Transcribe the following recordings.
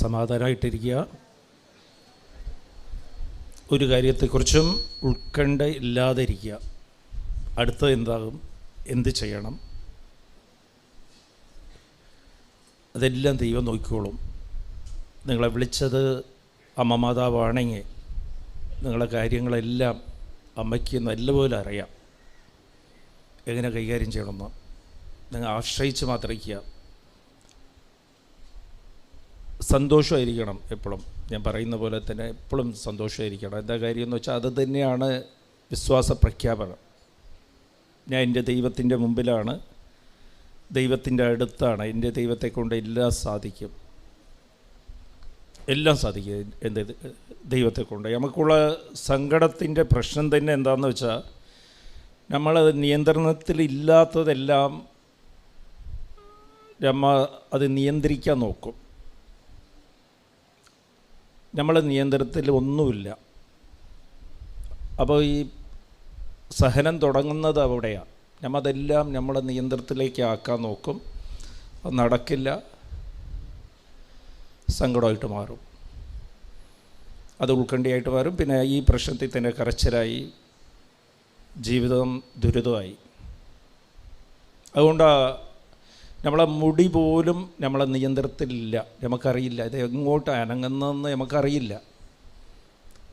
സമാധാനമായിട്ടിരിക്കുക. ഒരു കാര്യത്തെക്കുറിച്ചും ഉത്കണ്ഠ ഇല്ലാതെ ഇരിക്കുക. അടുത്തത് എന്താകും, എന്ത് ചെയ്യണം, അതെല്ലാം ദൈവം നോക്കിക്കോളും. നിങ്ങളെ വിളിച്ചത് അമ്മ മാതാവാണെങ്കിൽ നിങ്ങളെ കാര്യങ്ങളെല്ലാം അമ്മയ്ക്ക് നല്ലപോലെ അറിയാം, എങ്ങനെ കൈകാര്യം ചെയ്യണമെന്ന്. നിങ്ങൾ ആശ്രയിച്ച് മാത്രം ഇരിക്കുക. സന്തോഷമായിരിക്കണം എപ്പോഴും. ഞാൻ പറയുന്ന പോലെ തന്നെ എപ്പോഴും സന്തോഷമായിരിക്കണം. എന്താ കാര്യം എന്ന് വെച്ചാൽ അത് തന്നെയാണ് വിശ്വാസ പ്രഖ്യാപനം. ഞാൻ എൻ്റെ ദൈവത്തിൻ്റെ മുമ്പിലാണ്, ദൈവത്തിൻ്റെ അടുത്താണ്, എൻ്റെ ദൈവത്തെ കൊണ്ട് എല്ലാം സാധിക്കും, എല്ലാം സാധിക്കും എൻ്റെ ദൈവത്തെ കൊണ്ട്. നമുക്കുള്ള സങ്കടത്തിൻ്റെ പ്രശ്നം തന്നെ എന്താണെന്ന് വെച്ചാൽ നമ്മളത് നിയന്ത്രണത്തിലില്ലാത്തതെല്ലാം അത് നിയന്ത്രിക്കാൻ നോക്കും. നമ്മളെ നിയന്ത്രണത്തിൽ ഒന്നുമില്ല. അപ്പോൾ ഈ സഹനം തുടങ്ങുന്നത് അവിടെയാണ്. നമ്മളതെല്ലാം നമ്മളെ നിയന്ത്രണത്തിലേക്ക് ആക്കാൻ നോക്കും. അത് നടക്കില്ല, സങ്കടമായിട്ട് മാറും, അത് ഉത്കണ്ഠയായിട്ട് മാറും. പിന്നെ ഈ പ്രശ്നത്തിൽ തന്നെ കരച്ചിലായി, ജീവിതം ദുരിതമായി. അതുകൊണ്ട് നമ്മളെ മുടി പോലും നമ്മളെ നിയന്ത്രണത്തിലില്ല. നമുക്കറിയില്ല ഇത് എങ്ങോട്ട് അനങ്ങുന്നതെന്ന് നമുക്കറിയില്ല.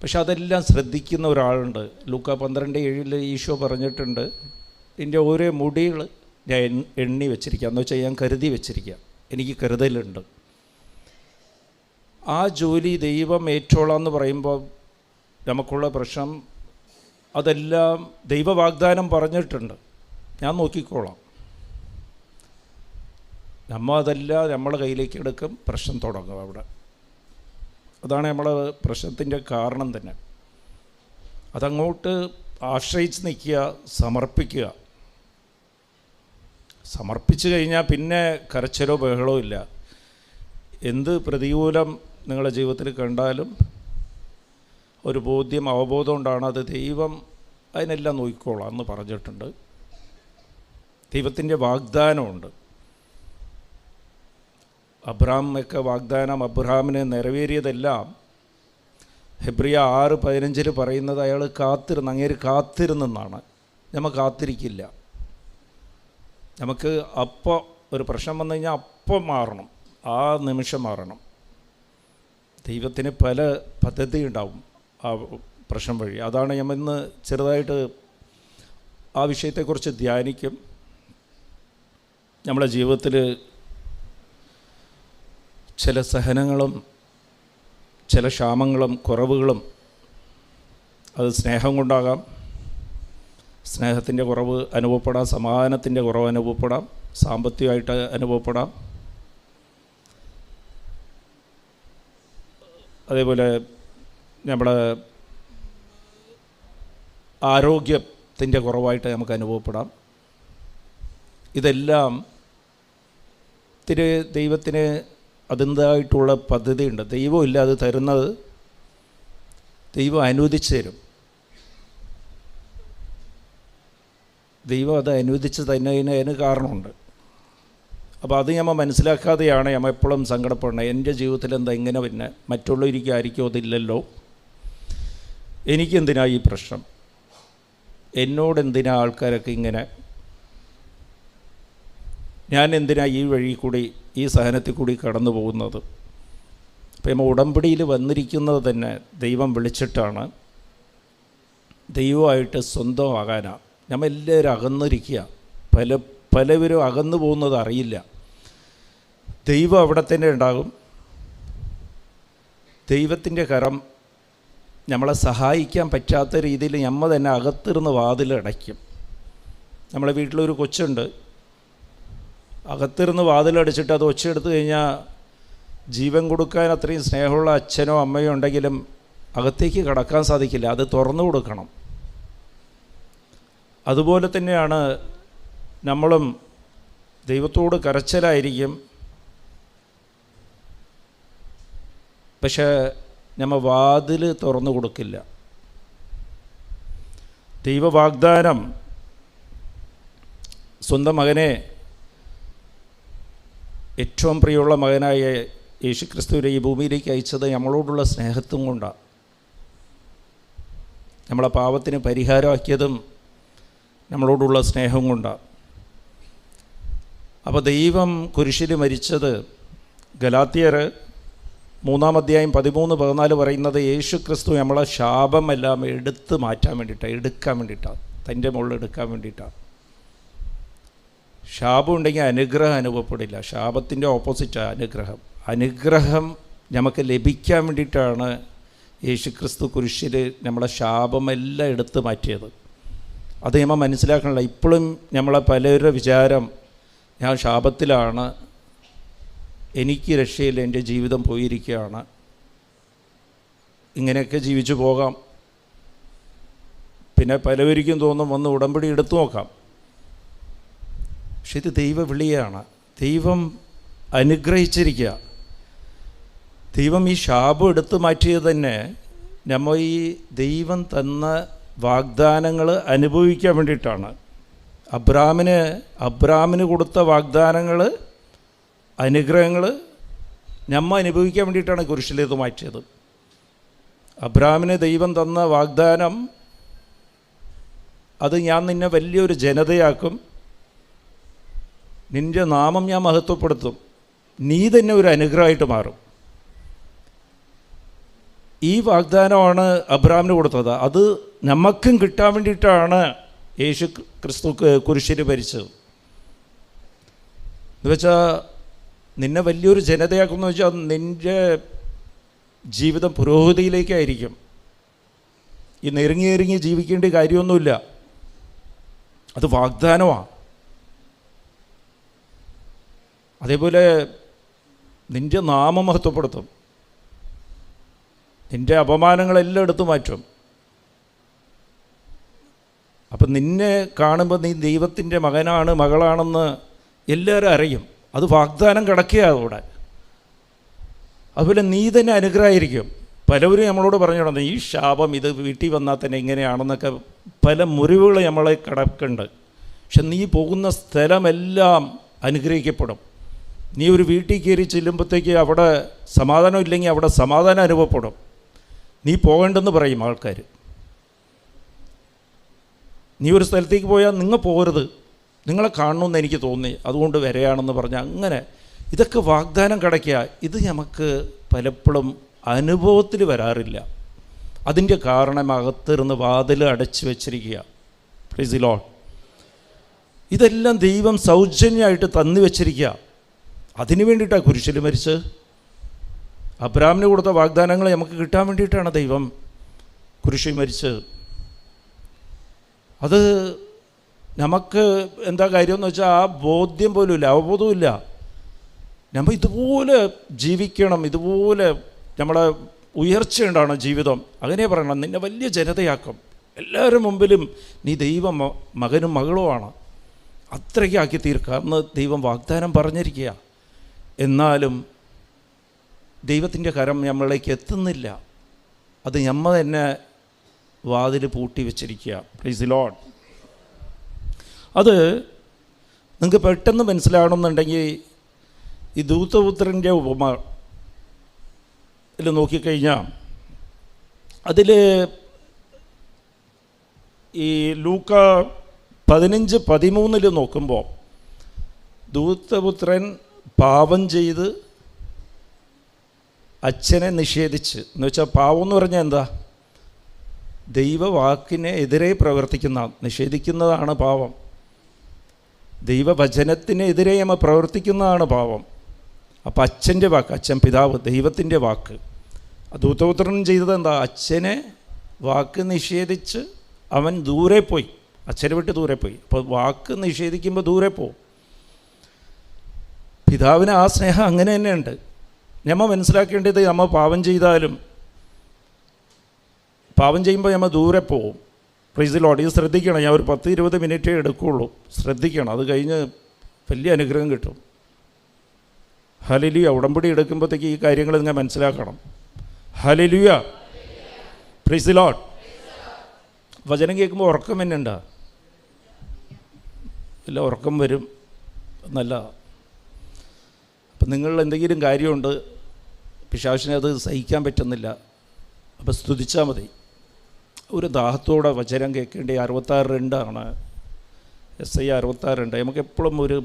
പക്ഷെ അതെല്ലാം ശ്രദ്ധിക്കുന്ന ഒരാളുണ്ട്. ലൂക്ക 12:7 ഈശോ പറഞ്ഞിട്ടുണ്ട്, എൻ്റെ ഓരോ മുടികൾ ഞാൻ എണ്ണി വെച്ചിരിക്കുക, എന്ന് വെച്ചാൽ ഞാൻ കരുതി വെച്ചിരിക്കുക, എനിക്ക് കരുതലുണ്ട്. ആ ജോലി ദൈവം ഏറ്റോളാം എന്ന് പറയുമ്പോൾ നമുക്കുള്ള പ്രശ്നം അതെല്ലാം ദൈവവാഗ്ദാനം പറഞ്ഞിട്ടുണ്ട്, ഞാൻ നോക്കിക്കോളാം. അതെല്ലാം നമ്മളെ കയ്യിലേക്ക് എടുക്കും, പ്രശ്നം തുടങ്ങും അവിടെ. അതാണ് നമ്മളെ പ്രശ്നത്തിൻ്റെ കാരണം തന്നെ. അതങ്ങോട്ട് ആശ്രയിച്ച് നിൽക്കുക, സമർപ്പിക്കുക. സമർപ്പിച്ചു കഴിഞ്ഞാൽ പിന്നെ കരച്ചിലോ ബഹളോ ഇല്ല. എന്ത് പ്രതികൂലം നിങ്ങളുടെ ജീവിതത്തിൽ കണ്ടാലും ഒരു ബോധ്യം, അവബോധം കൊണ്ടാണ് അത് ദൈവം അതിനെല്ലാം നോക്കിക്കോളാം എന്ന് പറഞ്ഞിട്ടുണ്ട്. ദൈവത്തിൻ്റെ വാഗ്ദാനമുണ്ട്. അബ്രഹാമൊക്കെ വാഗ്ദാനം അബ്രഹാമിന് നിറവേറിയതെല്ലാം ഹെബ്രിയ 6:15 പറയുന്നത് അയാൾ കാത്തിരുന്ന്, അങ്ങേര് കാത്തിരുന്നെന്നാണ്. നമ്മൾ കാത്തിരിക്കില്ല. നമുക്ക് അപ്പോൾ ഒരു പ്രശ്നം വന്നു കഴിഞ്ഞാൽ അപ്പം മാറണം, ആ നിമിഷം മാറണം. ദൈവത്തിന് പല പദ്ധതി ഉണ്ടാവും ആ പ്രശ്നം വഴി. അതാണ് നമ്മൾ ഇന്ന് ചെറുതായിട്ട് ആ വിഷയത്തെക്കുറിച്ച് ധ്യാനിക്കും. നമ്മുടെ ജീവിതത്തിൽ ചില സഹനങ്ങളും ചില ക്ഷാമങ്ങളും കുറവുകളും, അത് സ്നേഹം കൊണ്ടാകാം, സ്നേഹത്തിൻ്റെ കുറവ് അനുഭവപ്പെടാം, സമാധാനത്തിൻ്റെ കുറവ് അനുഭവപ്പെടാം, സാമ്പത്തികമായിട്ട് അനുഭവപ്പെടാം. അതേപോലെ നമ്മുടെ ആരോഗ്യത്തിൻ്റെ കുറവായിട്ട് നമുക്ക് അനുഭവപ്പെടാം. ഇതെല്ലാം ദൈവത്തിന് അതിൻ്റെതായിട്ടുള്ള പദ്ധതിയുണ്ട്. ദൈവമില്ല അത് തരുന്നത്, ദൈവം അനുവദിച്ചു തരും. ദൈവം അത് അനുവദിച്ച് അതിന് കാരണമുണ്ട്. അപ്പോൾ അത് നമ്മൾ മനസ്സിലാക്കാതെയാണ് നമ്മൾ എപ്പോഴും സങ്കടപ്പെടുന്നത്. എൻ്റെ ജീവിതത്തിൽ എന്താ ഇങ്ങനെ, പിന്നെ മറ്റുള്ളവർക്ക് ആയിരിക്കും അതില്ലല്ലോ, എനിക്കെന്തിനാ ഈ പ്രശ്നം, എന്നോടെന്തിനാ ആൾക്കാരൊക്കെ ഇങ്ങനെ, ഞാൻ എന്തിനാ ഈ വഴി കൂടി ഈ സഹനത്തിൽ കൂടി കടന്നു പോകുന്നത്. അപ്പോൾ നമ്മൾ ഉടമ്പടിയിൽ വന്നിരിക്കുന്നത് തന്നെ ദൈവം വിളിച്ചിട്ടാണ്, ദൈവമായിട്ട് സ്വന്തമാകാനാണ്. നമ്മൾ എല്ലാവരും അകന്നിരിക്കുക. പലവരും അകന്നു പോകുന്നത് അറിയില്ല. ദൈവം അവിടെ തന്നെ ഉണ്ടാകും. ദൈവത്തിൻ്റെ കരം നമ്മളെ സഹായിക്കാൻ പറ്റാത്ത രീതിയിൽ നമ്മൾ തന്നെ അകത്തിരുന്ന് വാതിലടയ്ക്കും. നമ്മളെ വീട്ടിലൊരു കൊച്ചുണ്ട്, അകത്തിരുന്ന് വാതിലടച്ചിട്ട് അത് ഒച്ചയെടുത്ത് കഴിഞ്ഞാൽ ജീവൻ കൊടുക്കാൻ അത്രയും സ്നേഹമുള്ള അച്ഛനോ അമ്മയോ ഉണ്ടെങ്കിലും അകത്തേക്ക് കടക്കാൻ സാധിക്കില്ല, അത് തുറന്നു കൊടുക്കണം. അതുപോലെ തന്നെയാണ് നമ്മളും. ദൈവത്തോട് കരച്ചിലായിരിക്കും, പക്ഷേ നമ്മൾ വാതിൽ തുറന്നു കൊടുക്കില്ല. ദൈവവാഗ്ദാനം സ്വന്തം മകനെ, ഏറ്റവും പ്രിയമുള്ള മകനായ യേശുക്രിസ്തുവിനെ ഈ ഭൂമിയിലേക്ക് അയച്ചത് നമ്മളോടുള്ള സ്നേഹത്തും കൊണ്ടാണ്. നമ്മളെ പാപത്തിന് പരിഹാരമാക്കിയതും നമ്മളോടുള്ള സ്നേഹം കൊണ്ടാണ്. അപ്പോൾ ദൈവം കുരിശിൽ മരിച്ചത് ഗലാത്യർ 3-ാം അധ്യായം 13-14 പറയുന്നത് യേശുക്രിസ്തു നമ്മളെ ശാപമെല്ലാം എടുത്ത് മാറ്റാൻ വേണ്ടിയിട്ടാണ്, എടുക്കാൻ വേണ്ടിയിട്ടാണ്, തൻ്റെ മുകളിൽ എടുക്കാൻ വേണ്ടിയിട്ടാണ്. ശാപം ഉണ്ടെങ്കിൽ അനുഗ്രഹം അനുഭവപ്പെടില്ല. ശാപത്തിൻ്റെ ഓപ്പോസിറ്റാണ് അനുഗ്രഹം. അനുഗ്രഹം നമുക്ക് ലഭിക്കാൻ വേണ്ടിയിട്ടാണ് യേശുക്രിസ്തു കുരിശിൽ നമ്മളെ ശാപമെല്ലാം എടുത്ത് മാറ്റിയത്. അത് നമ്മൾ മനസ്സിലാക്കണില്ല. ഇപ്പോഴും നമ്മളെ പലരുടെ വിചാരം ഞാൻ ശാപത്തിലാണ്, എനിക്ക് രക്ഷയില്ല, എൻ്റെ ജീവിതം പോയിരിക്കുകയാണ്, ഇങ്ങനെയൊക്കെ ജീവിച്ചു പോകാം. പിന്നെ പലവരിക്കും തോന്നും വന്ന് ഉടമ്പടി എടുത്തു നോക്കാം. പക്ഷെ ഇത് ദൈവവിളിയാണ്. ദൈവം അനുഗ്രഹിച്ചിരിക്കുക. ദൈവം ഈ ശാപം എടുത്തു മാറ്റിയത് തന്നെ നമ്മൾ ഈ ദൈവം തന്ന വാഗ്ദാനങ്ങൾ അനുഭവിക്കാൻ വേണ്ടിയിട്ടാണ്. അബ്രാമിന് കൊടുത്ത വാഗ്ദാനങ്ങൾ, അനുഗ്രഹങ്ങൾ നമ്മൾ അനുഭവിക്കാൻ വേണ്ടിയിട്ടാണ് കുരിശിലേത് മാറ്റിയത്. അബ്രാമിന് ദൈവം തന്ന വാഗ്ദാനം, അത് ഞാൻ നിന്നെ വലിയൊരു ജനതയാക്കും, നിൻ്റെ നാമം ഞാൻ മഹത്വപ്പെടുത്തും, നീ തന്നെ ഒരു അനുഗ്രഹമായിട്ട് മാറും. ഈ വാഗ്ദാനമാണ് അബ്രാമിന് കൊടുത്തത്. അത് നമുക്കും കിട്ടാൻ വേണ്ടിയിട്ടാണ് യേശു ക്രിസ്തു കുരിശിൽ മരിച്ചത്. എന്നുവെച്ചാൽ നിന്നെ വലിയൊരു ജനതയാക്കുമെന്ന് വെച്ചാൽ നിൻ്റെ ജീവിതം പുരോഗതിയിലേക്കായിരിക്കും. ഈ നെരുങ്ങി ജീവിക്കേണ്ട കാര്യമൊന്നുമില്ല. അത് വാഗ്ദാനമാണ്. അതേപോലെ നിൻ്റെ നാമം മഹത്വപ്പെടുത്തും, നിൻ്റെ അപമാനങ്ങളെല്ലാം എടുത്തു മാറ്റും. അപ്പം നിന്നെ കാണുമ്പോൾ നീ ദൈവത്തിൻ്റെ മകനാണ്, മകളാണെന്ന് എല്ലാവരും അറിയും. അത് വാഗ്ദാനം കിടക്കുകയാണ് അവിടെ. അതുപോലെ നീ തന്നെ അനുഗ്രഹമായിരിക്കും. പലവരും നമ്മളോട് പറഞ്ഞു ഈ ശാപം ഇത് വീട്ടിൽ വന്നാൽ തന്നെ ഇങ്ങനെയാണെന്നൊക്കെ പല മുറിവുകൾ നമ്മളെ കിടക്കുന്നുണ്ട്. പക്ഷെ നീ പോകുന്ന സ്ഥലമെല്ലാം അനുഗ്രഹിക്കപ്പെടും. നീ ഒരു വീട്ടിൽ കയറി ചെല്ലുമ്പോഴത്തേക്ക് അവിടെ സമാധാനം ഇല്ലെങ്കിൽ അവിടെ സമാധാനം അനുഭവപ്പെടും. നീ പോകേണ്ടെന്ന് പറയും ആൾക്കാർ. നീ ഒരു സ്ഥലത്തേക്ക് പോയാൽ നിങ്ങൾ പോകരുത്, നിങ്ങളെ കാണണമെന്ന് എനിക്ക് തോന്നി, അതുകൊണ്ട് വരെയാണെന്ന് പറഞ്ഞാൽ അങ്ങനെ ഇതൊക്കെ വാഗ്ദാനം കിടക്കുക. ഇത് നമുക്ക് പലപ്പോഴും അനുഭവത്തിൽ വരാറില്ല. അതിൻ്റെ കാരണം അകത്തിരുന്ന് വാതിൽ അടച്ചു വച്ചിരിക്കുക. Price the Lord. ഇതെല്ലാം ദൈവം സൗജന്യമായിട്ട് തന്നു വച്ചിരിക്കുക. അതിനു വേണ്ടിയിട്ടാണ് കുരിശിൽ മരിച്ച്. അബ്രാമിന് കൊടുത്ത വാഗ്ദാനങ്ങൾ നമുക്ക് കിട്ടാൻ വേണ്ടിയിട്ടാണ് ദൈവം കുരിശിൽ മരിച്ച്. അത് നമുക്ക് എന്താ കാര്യമെന്ന് വെച്ചാൽ ആ ബോധ്യം പോലും ഇല്ല, അവബോധവുമില്ല. നമ്മൾ ഇതുപോലെ ജീവിക്കണം, ഇതുപോലെ നമ്മളെ ഉയർച്ചയുണ്ടാണ് ജീവിതം. അങ്ങനെ പറയണം, നിന്നെ വലിയ ജനതയാക്കും, എല്ലാവരുടെ മുമ്പിലും നീ ദൈവം മകനും മകളുമാണ്, അത്രയ്ക്കാക്കി തീർക്കുക എന്ന് ദൈവം വാഗ്ദാനം പറഞ്ഞിരിക്കുക. എന്നാലും ദൈവത്തിൻ്റെ കരം നമ്മളിലേക്ക് എത്തുന്നില്ല. അത് നമ്മൾ തന്നെ വാതിൽ പൂട്ടി വെച്ചിരിക്കുക. Price the Lord. അത് നിങ്ങൾക്ക് പെട്ടെന്ന് മനസ്സിലാകണമെന്നുണ്ടെങ്കിൽ ഈ ദൂതപുത്രൻ്റെ ഉപമ ഇതിൽ നോക്കിക്കഴിഞ്ഞാൽ അതിൽ ഈ ലൂക്ക 15:13 നോക്കുമ്പോൾ ദൂതപുത്രൻ പാപം ചെയ്ത് അച്ഛനെ നിഷേധിച്ച്, എന്ന് വെച്ചാൽ പാവം എന്ന് പറഞ്ഞാൽ എന്താ? ദൈവവാക്കിനെ എതിരെ നിഷേധിക്കുന്നതാണ് പാവം. ദൈവവചനത്തിനെതിരെ നമ്മൾ പ്രവർത്തിക്കുന്നതാണ് പാവം. അപ്പം അച്ഛൻ്റെ വാക്ക്, അച്ഛൻ പിതാവ്, ദൈവത്തിൻ്റെ വാക്ക്. ദൂതപുത്രൻ ചെയ്തത് എന്താ? അച്ഛനെ വാക്ക് നിഷേധിച്ച് അവൻ ദൂരെ പോയി, അച്ഛനെ വിട്ട് ദൂരെ പോയി. അപ്പോൾ വാക്ക് നിഷേധിക്കുമ്പോൾ ദൂരെ പോവും. പിതാവിന് ആ സ്നേഹം അങ്ങനെ തന്നെയുണ്ട്. നമ്മൾ മനസ്സിലാക്കേണ്ടത് നമ്മൾ പാപം ചെയ്താലും പാപം ചെയ്യുമ്പോൾ നമ്മൾ ദൂരെ പോവും. Price the Lord. ഇത് ശ്രദ്ധിക്കണം. ഞാൻ ഒരു 10-20 മിനിറ്റേ എടുക്കുകയുള്ളൂ. ശ്രദ്ധിക്കണം. അത് കഴിഞ്ഞ് വലിയ അനുഗ്രഹം കിട്ടും. ഹല്ലേലൂയ. ഉടമ്പടി എടുക്കുമ്പോഴത്തേക്ക് ഈ കാര്യങ്ങൾ നിങ്ങൾ മനസ്സിലാക്കണം. ഹല്ലേലൂയ. Price the Lord. വചനം കേൾക്കുമ്പോൾ ഉറക്കം തന്നെ ഉണ്ടാ? ഇല്ല, ഉറക്കം വരും. നല്ല അപ്പം നിങ്ങൾ എന്തെങ്കിലും കാര്യമുണ്ട്, പിശാചിനെ അത് സഹിക്കാൻ പറ്റുന്നില്ല. അപ്പോൾ സ്തുതിച്ചാൽ മതി. ഒരു ദാഹത്തോടെ വചനം കേൾക്കേണ്ടി 66:2 SI 66:2. നമുക്ക് എപ്പോഴും ഒരു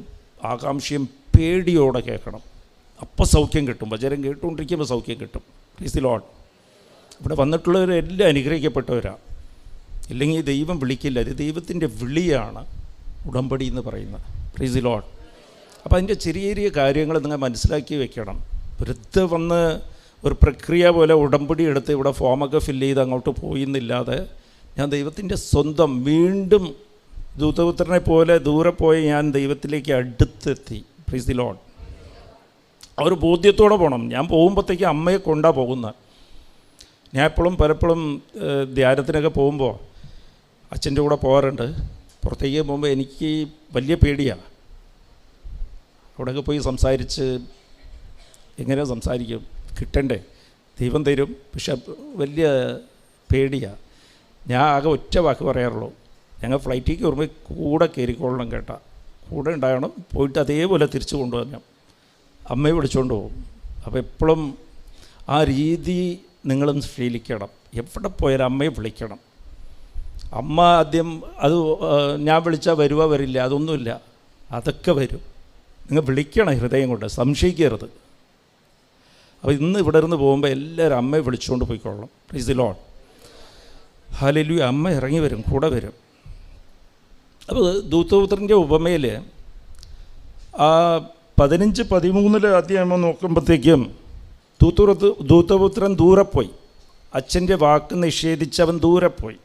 ആകാംക്ഷയും പേടിയോടെ കേൾക്കണം. അപ്പോൾ സൗഖ്യം കിട്ടും. വചനം കേട്ടുകൊണ്ടിരിക്കുമ്പോൾ സൗഖ്യം കിട്ടും. Price the Lord. ഇവിടെ വന്നിട്ടുള്ളവരെല്ലാം അനുഗ്രഹിക്കപ്പെട്ടവരാണ്. ഇല്ലെങ്കിൽ ദൈവം വിളിക്കില്ല. ഇത് ദൈവത്തിൻ്റെ വിളിയാണ് ഉടമ്പടി എന്ന് പറയുന്നത്. Price the Lord. അപ്പോൾ അതിൻ്റെ ചെറിയ ചെറിയ കാര്യങ്ങൾ നിങ്ങൾ മനസ്സിലാക്കി വെക്കണം. വെറുതെ വന്ന് ഒരു പ്രക്രിയ പോലെ ഉടമ്പടി എടുത്ത് ഇവിടെ ഫോമൊക്കെ ഫില്ല് ചെയ്ത് അങ്ങോട്ട് പോയിന്നില്ലാതെ ഞാൻ ദൈവത്തിൻ്റെ സ്വന്തം വീണ്ടും ദൂതപുത്രനെ പോലെ ദൂരെ പോയി ഞാൻ ദൈവത്തിലേക്ക് അടുത്തെത്തി. Price the Lord. ആ ഒരു ബോധ്യത്തോടെ പോകണം. ഞാൻ പോകുമ്പോഴത്തേക്ക് അമ്മയെ കൊണ്ടാണ് പോകുന്നത്. ഞാൻ എപ്പോഴും പലപ്പോഴും ധ്യാനത്തിനൊക്കെ പോകുമ്പോൾ അച്ഛൻ്റെ കൂടെ പോകാറുണ്ട്. പുറത്തേക്ക് പോകുമ്പോൾ എനിക്ക് വലിയ പേടിയാണ്. അവിടെയൊക്കെ പോയി സംസാരിച്ച് എങ്ങനെ സംസാരിക്കും? കിട്ടണ്ടേ? ദൈവം തരും, പക്ഷെ വലിയ പേടിയാണ്. ഞാൻ ആകെ ഒറ്റ വാക്ക് പറയാറുള്ളൂ, ഞങ്ങൾ ഫ്ലൈറ്റിലേക്ക് വരുമ്പോൾ കൂടെ കയറിക്കൊള്ളണം കേട്ടാ, കൂടെ ഉണ്ടാകണം, പോയിട്ട് അതേപോലെ തിരിച്ചു കൊണ്ടുവരണം, അമ്മയെ വിളിച്ചുകൊണ്ട് പോകും. അപ്പോൾ എപ്പോഴും ആ രീതി നിങ്ങളും ശീലിക്കണം. എവിടെ പോയാലും അമ്മയെ വിളിക്കണം. അമ്മ ആദ്യം അത് ഞാൻ വിളിച്ചാൽ വരുക വരില്ല അതൊന്നുമില്ല, അതൊക്കെ വരും. നിങ്ങൾ വിളിക്കണം ഹൃദയം കൊണ്ട്, സംശയിക്കരുത്. അപ്പോൾ ഇന്ന് ഇവിടെ നിന്ന് പോകുമ്പോൾ എല്ലാവരും അമ്മയെ വിളിച്ചുകൊണ്ട് പോയിക്കൊള്ളണം. Praise the Lord. ഹല്ലേലൂയ. അമ്മ ഇറങ്ങി വരും, കൂടെ വരും. അപ്പോൾ ദൂതപുത്രൻ്റെ ഉപമയിൽ ആ 15-13 അധ്യായം നോക്കുമ്പോഴത്തേക്കും ദൂതപുത്രൻ ദൂരെ പോയി. അച്ഛൻ്റെ വാക്ക് നിഷേധിച്ചവൻ ദൂരെ പോയി.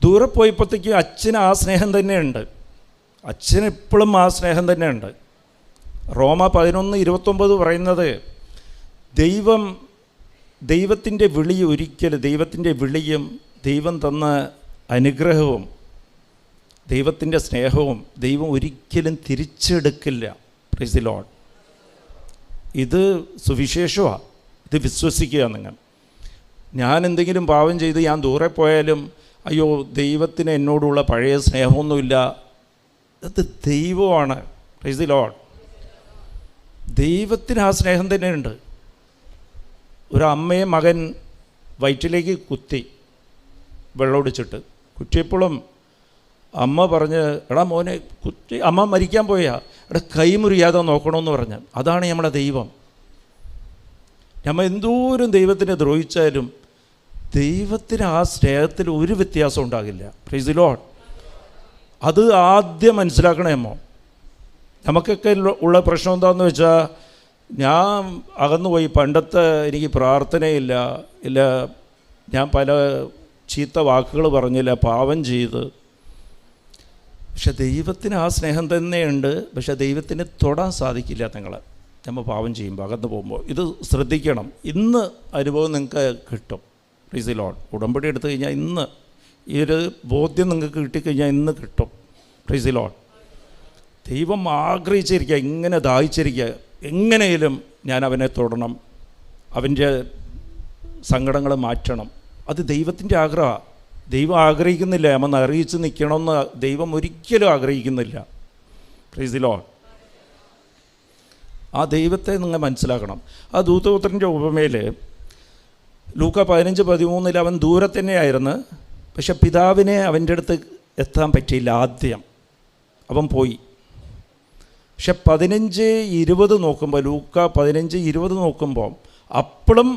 ദൂരെ പോയപ്പോഴത്തേക്കും അച്ഛന് ആ സ്നേഹം തന്നെയുണ്ട്. അച്ഛന് ഇപ്പോഴും ആ സ്നേഹം തന്നെയുണ്ട്. റോമ 11:29 പറയുന്നത് ദൈവത്തിൻ്റെ വിളി ഒരിക്കലും, ദൈവത്തിൻ്റെ വിളിയും ദൈവം തന്ന അനുഗ്രഹവും ദൈവത്തിൻ്റെ സ്നേഹവും ദൈവം ഒരിക്കലും തിരിച്ചെടുക്കില്ല. Price the Lord. ഇത് സുവിശേഷമാണ്. ഇത് വിശ്വസിക്കുക നിങ്ങൾ. ഞാൻ എന്തെങ്കിലും പാപം ചെയ്ത് ഞാൻ ദൂരെ പോയാലും അയ്യോ ദൈവത്തിന് എന്നോടുള്ള പഴയ സ്നേഹമൊന്നുമില്ല, അത് ദൈവമാണ്. Price the Lord. ദൈവത്തിന് ആ സ്നേഹം തന്നെയുണ്ട്. ഒരു അമ്മയെ മകൻ വയറ്റിലേക്ക് കുത്തി, വെള്ളമൊടിച്ചിട്ട് കുറ്റിയപ്പോഴും അമ്മ പറഞ്ഞ് എടാ മോനെ കുറ്റി, അമ്മ മരിക്കാൻ പോയാ, എടാ കൈ മുറിയാതെ നോക്കണമെന്ന് പറഞ്ഞ്. അതാണ് നമ്മുടെ ദൈവം. നമ്മൾ എന്തോരം ദൈവത്തിനെ ദ്രോഹിച്ചാലും ദൈവത്തിന് ആ സ്നേഹത്തിൽ ഒരു വ്യത്യാസം ഉണ്ടാകില്ല. Price the Lord. അത് ആദ്യം മനസ്സിലാക്കണേ അമ്മോ. നമുക്കൊക്കെ ഉള്ള പ്രശ്നം എന്താണെന്ന് വെച്ചാൽ, ഞാൻ അകന്നുപോയി, പണ്ടത്തെ എനിക്ക് പ്രാർത്ഥനയില്ല, ഞാൻ പല ചീത്ത വാക്കുകൾ പറഞ്ഞില്ല, പാപം ചെയ്ത്. പക്ഷെ ദൈവത്തിന് ആ സ്നേഹം തന്നെയുണ്ട്. പക്ഷെ ദൈവത്തിന് തൊടാൻ സാധിക്കില്ല നിങ്ങളെ നമ്മൾ പാപം ചെയ്യുമ്പോൾ, അകന്നു പോകുമ്പോൾ. ഇത് ശ്രദ്ധിക്കണം. ഇന്ന് അനുഭവം നിങ്ങൾക്ക് കിട്ടും. Price the Lord. ഉടമ്പടി എടുത്തു കഴിഞ്ഞാൽ ഇന്ന് ഈ ഒരു ബോധ്യം നിങ്ങൾക്ക് കിട്ടിക്കഴിഞ്ഞാൽ ഇന്ന് കിട്ടും. Price the Lord. ദൈവം ആഗ്രഹിച്ചിരിക്കുക, ഇങ്ങനെ ദാഹിച്ചിരിക്കുക, എങ്ങനെയും ഞാൻ അവനെ തൊടണം, അവൻ്റെ സങ്കടങ്ങൾ മാറ്റണം. അത് ദൈവത്തിൻ്റെ ആഗ്രഹമാണ്. ദൈവം ആഗ്രഹിക്കുന്നില്ല നമ്മൾ അറിയിച്ച് നിൽക്കണമെന്ന് ദൈവം ഒരിക്കലും ആഗ്രഹിക്കുന്നില്ല. Price the Lord. ആ ദൈവത്തെ നിങ്ങൾ മനസ്സിലാക്കണം. ആ ദൂതപുത്രൻ്റെ ഉപമയിൽ ലൂക്ക 15:13 അവൻ ദൂരെ തന്നെയായിരുന്നു, പക്ഷെ പിതാവിനെ അവൻ്റെ അടുത്ത് എത്താൻ പറ്റിയില്ല. ആദ്യം അവൻ പോയി. പക്ഷെ 15:20 നോക്കുമ്പോൾ, ലൂക്ക 15:20 നോക്കുമ്പോൾ അപ്പോഴും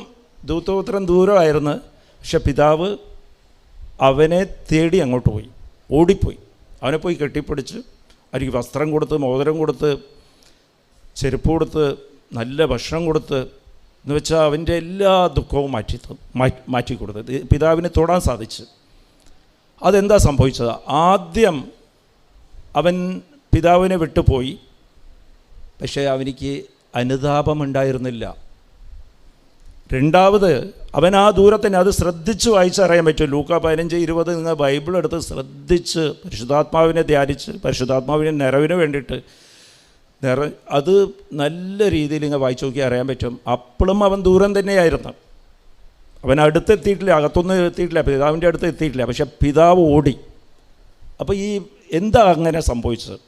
ദൂതപുത്രൻ ദൂരമായിരുന്നു. പക്ഷെ പിതാവ് അവനെ തേടി അങ്ങോട്ട് പോയി, ഓടിപ്പോയി. അവനെ പോയി കെട്ടിപ്പിടിച്ച് അവർക്ക് വസ്ത്രം കൊടുത്ത്, മോതിരം കൊടുത്ത്, ചെരുപ്പ് കൊടുത്ത്, നല്ല ഭക്ഷണം കൊടുത്ത്, എന്ന് വെച്ചാൽ അവൻ്റെ എല്ലാ ദുഃഖവും മാറ്റിക്കൊടുത്ത് പിതാവിനെ തൊടാൻ സാധിച്ചു. അതെന്താ സംഭവിച്ചത്? ആദ്യം അവൻ പിതാവിനെ വിട്ടുപോയി, പക്ഷേ അവനിക്ക് അനുതാപമുണ്ടായിരുന്നില്ല. രണ്ടാമത് അവൻ ആ ദൂരത്തന്നെ, അത് ശ്രദ്ധിച്ച് വായിച്ചറിയാൻ പറ്റും. ലൂക്ക 15:20 നിങ്ങൾ ബൈബിൾ എടുത്ത് ശ്രദ്ധിച്ച് പരിശുദ്ധാത്മാവിനെ ധ്യാനിച്ച് പരിശുദ്ധാത്മാവിനെ നിറവിന് വേണ്ടിയിട്ട് അത് നല്ല രീതിയിൽ ഇങ്ങനെ വായിച്ചു നോക്കി അറിയാൻ പറ്റും. അപ്പോഴും അവൻ ദൂരം തന്നെയായിരുന്നു. അവൻ അടുത്തെത്തിയിട്ടില്ല, അകത്തൊന്നും എത്തിയിട്ടില്ല, പിതാവിൻ്റെ അടുത്ത് എത്തിയിട്ടില്ല. പക്ഷെ പിതാവ് ഓടി. അപ്പോൾ ഈ എന്താ അങ്ങനെ സംഭവിച്ചത്?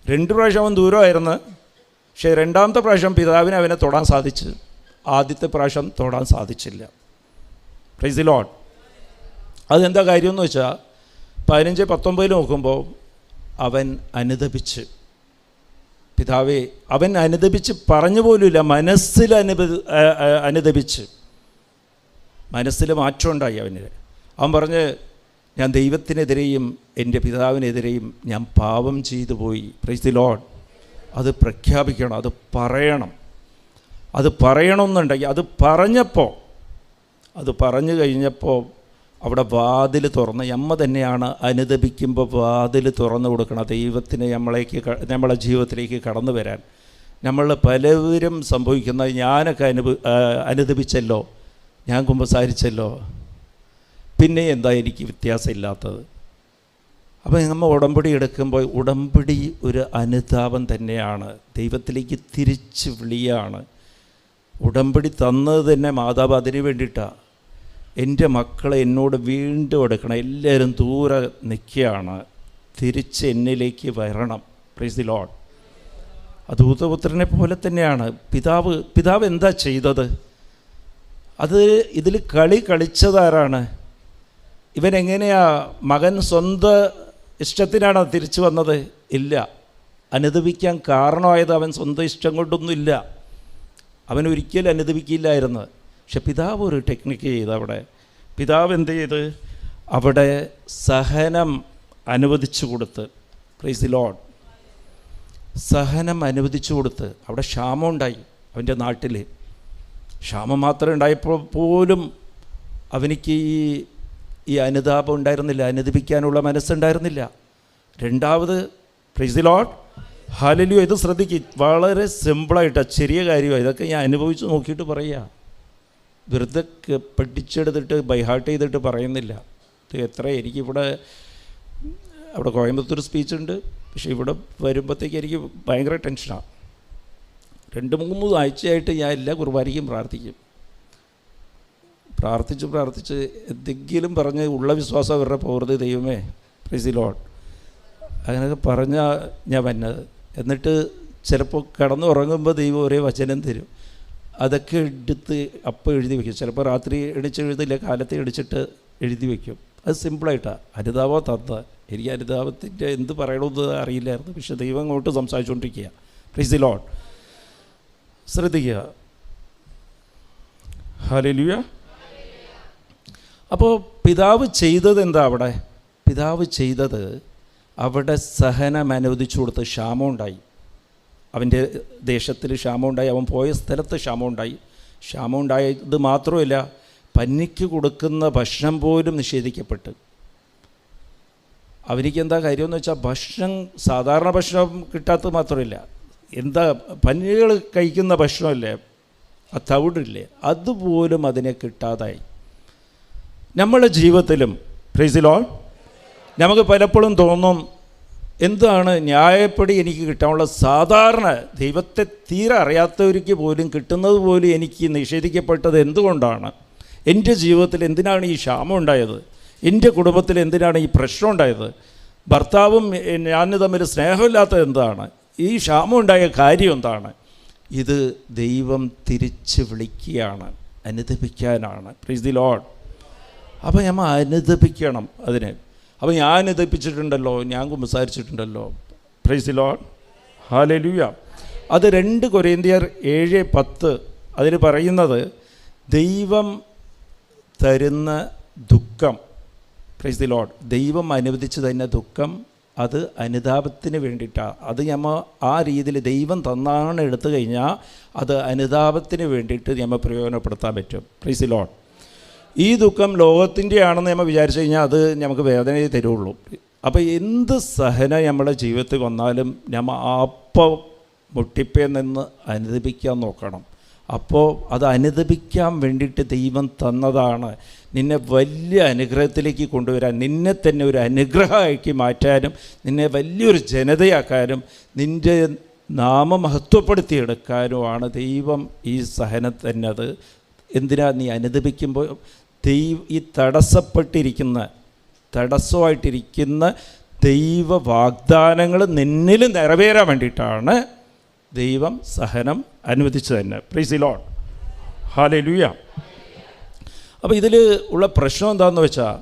2 പ്രാവശ്യം അവൻ ദൂരമായിരുന്നു, പക്ഷേ രണ്ടാമത്തെ പ്രാവശ്യം പിതാവിനെ അവനെ തൊടാൻ സാധിച്ചു. ആദ്യത്തെ പ്രാവശ്യം തൊടാൻ സാധിച്ചില്ല. Price the Lord. അതെന്താ കാര്യമെന്ന് വെച്ചാൽ 15:19 നോക്കുമ്പോൾ അവൻ അനുതപിച്ച്, പിതാവേ, അവൻ അനുതപിച്ച് പറഞ്ഞു പോലുമില്ല, മനസ്സിൽ അനുതപിച്ച്, മനസ്സിൽ മാറ്റമുണ്ടായി അവന്. അവൻ പറഞ്ഞ്, ഞാൻ ദൈവത്തിനെതിരെയും എൻ്റെ പിതാവിനെതിരെയും ഞാൻ പാപം ചെയ്തു പോയി. Price the Lord. അത് പ്രഖ്യാപിക്കണം, അത് പറയണം. അത് പറയണമെന്നുണ്ടെങ്കിൽ അത് പറഞ്ഞപ്പോൾ, അത് പറഞ്ഞു കഴിഞ്ഞപ്പോൾ അവിടെ വാതിൽ തുറന്ന്, അമ്മ തന്നെയാണ് അനുദപിക്കുമ്പോൾ വാതിൽ തുറന്നു കൊടുക്കണം ദൈവത്തിന് നമ്മളെ ജീവിതത്തിലേക്ക് കടന്നു വരാൻ. നമ്മൾ പലവരും സംഭവിക്കുന്ന, ഞാനൊക്കെ അനുദപിച്ചല്ലോ, ഞാൻ കുമ്പസാരിച്ചല്ലോ, പിന്നെ എന്താ എനിക്ക് വ്യത്യാസമില്ലാത്തത്? അപ്പോൾ നമ്മൾ ഉടമ്പടി എടുക്കുമ്പോൾ ഉടമ്പടി ഒരു അനുതാപം തന്നെയാണ്, ദൈവത്തിലേക്ക് തിരിച്ച് വിളിയാണ്. ഉടമ്പടി തന്നത് തന്നെ മാതാവ് അതിന് വേണ്ടിയിട്ടാണ്. എൻ്റെ മക്കളെ എന്നോട് വീണ്ടും എടുക്കണം, എല്ലാവരും ദൂരെ നിൽക്കുകയാണ്, തിരിച്ച് എന്നിലേക്ക് വരണം. Price the Lord. അത് ദൂതപുത്രനെ പോലെ തന്നെയാണ്. പിതാവ് എന്താ ചെയ്തത്? അത് ഇതിൽ കളിച്ചതാരാണ്? ഇവനെങ്ങനെയാ? മകൻ സ്വന്തം ഇഷ്ടത്തിനാണ് തിരിച്ചു വന്നത്? ഇല്ല. അനുദപിക്കാൻ കാരണമായത് അവൻ സ്വന്തം ഇഷ്ടം കൊണ്ടൊന്നുമില്ല. അവൻ ഒരിക്കലും അനുദപിക്കില്ലായിരുന്നു. പക്ഷെ പിതാവ് ഒരു ടെക്നിക്ക് ചെയ്ത്, അവിടെ പിതാവ് എന്ത് ചെയ്ത്? അവിടെ സഹനം അനുവദിച്ചു കൊടുത്ത്. Price the Lord. സഹനം അനുവദിച്ചു കൊടുത്ത്. അവിടെ ക്ഷാമം ഉണ്ടായി അവൻ്റെ നാട്ടിൽ. ക്ഷാമം മാത്രം ഉണ്ടായപ്പോൾ പോലും അവനിക്ക് ഈ അനുതാപം ഉണ്ടായിരുന്നില്ല, അനുദപിക്കാനുള്ള മനസ്സുണ്ടായിരുന്നില്ല. രണ്ടാമത്, പ്രൈസ് ദി ലോർഡ്, ഹല്ലേലൂയ. ഇത് ശ്രദ്ധിക്കുക, വളരെ സിമ്പിളായിട്ടാണ്, ചെറിയ കാര്യമാണ്. ഇതൊക്കെ ഞാൻ അനുഭവിച്ച് നോക്കിയിട്ട് പറയുക, വെറുതെ പഠിച്ചെടുത്തിട്ട് ബൈഹാർട്ട് ചെയ്തിട്ട് പറയുന്നില്ല. ഇത് എത്ര എനിക്കിവിടെ അവിടെ കോയമ്പത്തൂർ സ്പീച്ചുണ്ട്, പക്ഷേ ഇവിടെ വരുമ്പോഴത്തേക്ക് എനിക്ക് ഭയങ്കര ടെൻഷനാണ്. 2-3 ആഴ്ചയായിട്ട് ഞാൻ എല്ലാ കുർബാനയ്ക്കും പ്രാർത്ഥിച്ച് എന്തെങ്കിലും പറഞ്ഞ് ഉള്ള വിശ്വാസം അവരുടെ പോകരുത് ദൈവമേ. Price the Lord. അങ്ങനെയൊക്കെ പറഞ്ഞാൽ ഞാൻ വന്നത്. എന്നിട്ട് ചിലപ്പോൾ കിടന്നുറങ്ങുമ്പോൾ ദൈവം ഒരേ വചനം തരും, അതൊക്കെ എടുത്ത് അപ്പം എഴുതി വയ്ക്കും. ചിലപ്പോൾ രാത്രി എഴുതില്ല, കാലത്ത് എഴുതിച്ചിട്ട് എഴുതി വയ്ക്കും. അത് സിമ്പിളായിട്ടാണ്. അനുതാപം തന്ന എനിക്ക് അനുതാപത്തിൻ്റെ എന്ത് പറയണമെന്ന് അറിയില്ലായിരുന്നു, പക്ഷേ ദൈവം അങ്ങോട്ട് സംസാരിച്ചുകൊണ്ടിരിക്കുക. Praise the Lord. ശ്രദ്ധിക്കുക. ഹല്ലേലൂയ. അപ്പോൾ പിതാവ് ചെയ്തത് എന്താ? പിതാവ് ചെയ്തത് അവിടെ സഹനം അനുവദിച്ചു കൊടുത്ത്. ക്ഷാമം ഉണ്ടായി, അവൻ്റെ ദേശത്തിൽ ക്ഷാമം ഉണ്ടായി, അവൻ പോയ സ്ഥലത്ത് ക്ഷാമം ഉണ്ടായി. ക്ഷാമം ഉണ്ടായത് മാത്രമല്ല, പന്നിക്ക് കൊടുക്കുന്ന ഭക്ഷണം പോലും നിഷേധിക്കപ്പെട്ട്. അവനിക്ക് എന്താ കാര്യമെന്ന് വെച്ചാൽ സാധാരണ ഭക്ഷണം കിട്ടാത്തത് മാത്രമല്ല, എന്താ പന്നികൾ കഴിക്കുന്ന ഭക്ഷണമല്ലേ, ആ തവിടില്ലേ, അതുപോലും അതിനെ കിട്ടാതായി. നമ്മുടെ ജീവിതത്തിലും പ്രൈസ് ദി ലോർഡ് നമുക്ക് പലപ്പോഴും തോന്നും, എന്താണ് ന്യായപ്പടി എനിക്ക് കിട്ടാനുള്ള, സാധാരണ ദൈവത്തെ തീരെ അറിയാത്തവർക്ക് പോലും കിട്ടുന്നത് പോലും എനിക്ക് നിഷേധിക്കപ്പെട്ടത് എന്തുകൊണ്ടാണ്? എൻ്റെ ജീവിതത്തിൽ എന്തിനാണ് ഈ ക്ഷാമം ഉണ്ടായത്? എൻ്റെ കുടുംബത്തിൽ എന്തിനാണ് ഈ പ്രശ്നം ഉണ്ടായത്? ഭർത്താവും ഞാൻ തമ്മിൽ സ്നേഹമില്ലാത്തത് എന്താണ്? ഈ ക്ഷാമം ഉണ്ടായ കാര്യം എന്താണ്? ഇത് ദൈവം തിരിച്ച് വിളിക്കുകയാണ്, അനുദപിക്കാനാണ്. Price the Lord. അപ്പോൾ നമ്മൾ അനുദപിക്കണം അതിന്. അപ്പോൾ ഞാൻ അനുദപിച്ചിട്ടുണ്ടല്ലോ, ഞാൻ കുമ്പസാരിച്ചിട്ടുണ്ടല്ലോ. Praise the Lord. ഹല്ലേലൂയ. അത് 2 കൊരിന്ത്യർ 7:10 അതിൽ പറയുന്നത് ദൈവം തരുന്ന ദുഃഖം. Praise the Lord. ദൈവം അനുവദിച്ച് തന്ന ദുഃഖം അത് അനുതാപത്തിന് വേണ്ടിയിട്ടാണ്. അത് നമ്മൾ ആ രീതിയിൽ ദൈവം തന്നാണ് എടുത്തു കഴിഞ്ഞാൽ അത് അനുതാപത്തിന് വേണ്ടിയിട്ട് നമ്മൾ പ്രയോജനപ്പെടുത്താൻ പറ്റും. Price the Lord. ഈ ദുഃഖം ലോകത്തിൻ്റെ ആണെന്ന് നമ്മൾ വിചാരിച്ചു കഴിഞ്ഞാൽ അത് നമുക്ക് വേദനയെ തരുള്ളൂ. അപ്പോൾ എന്ത് സഹനം നമ്മുടെ ജീവിതത്തിൽ വന്നാലും നമ്മൾ അപ്പം മുട്ടിപ്പേ നിന്ന് അനുദപിക്കാൻ നോക്കണം. അപ്പോൾ അത് അനുദപിക്കാൻ വേണ്ടിയിട്ട് ദൈവം തന്നതാണ്. നിന്നെ വലിയ അനുഗ്രഹത്തിലേക്ക് കൊണ്ടുവരാൻ, നിന്നെ തന്നെ ഒരു അനുഗ്രഹമാക്കി മാറ്റാനും, നിന്നെ വലിയൊരു ജനതയാക്കാനും, നിൻ്റെ നാമമഹത്വപ്പെടുത്തിയെടുക്കാനുമാണ് ദൈവം ഈ സഹനം തന്നത്. എന്തിനാ? നീ അനുദപിക്കുമ്പോൾ ഈ തടസ്സമായിട്ടിരിക്കുന്ന ദൈവ വാഗ്ദാനങ്ങൾ നിന്നിൽ നിറവേറാൻ വേണ്ടിയിട്ടാണ് ദൈവം സഹനം അനുവദിച്ചു തന്നെ. Price the Lord. ഹല്ലേലൂയ. അപ്പോൾ ഇതിൽ ഉള്ള പ്രശ്നം എന്താണെന്ന് വെച്ചാൽ,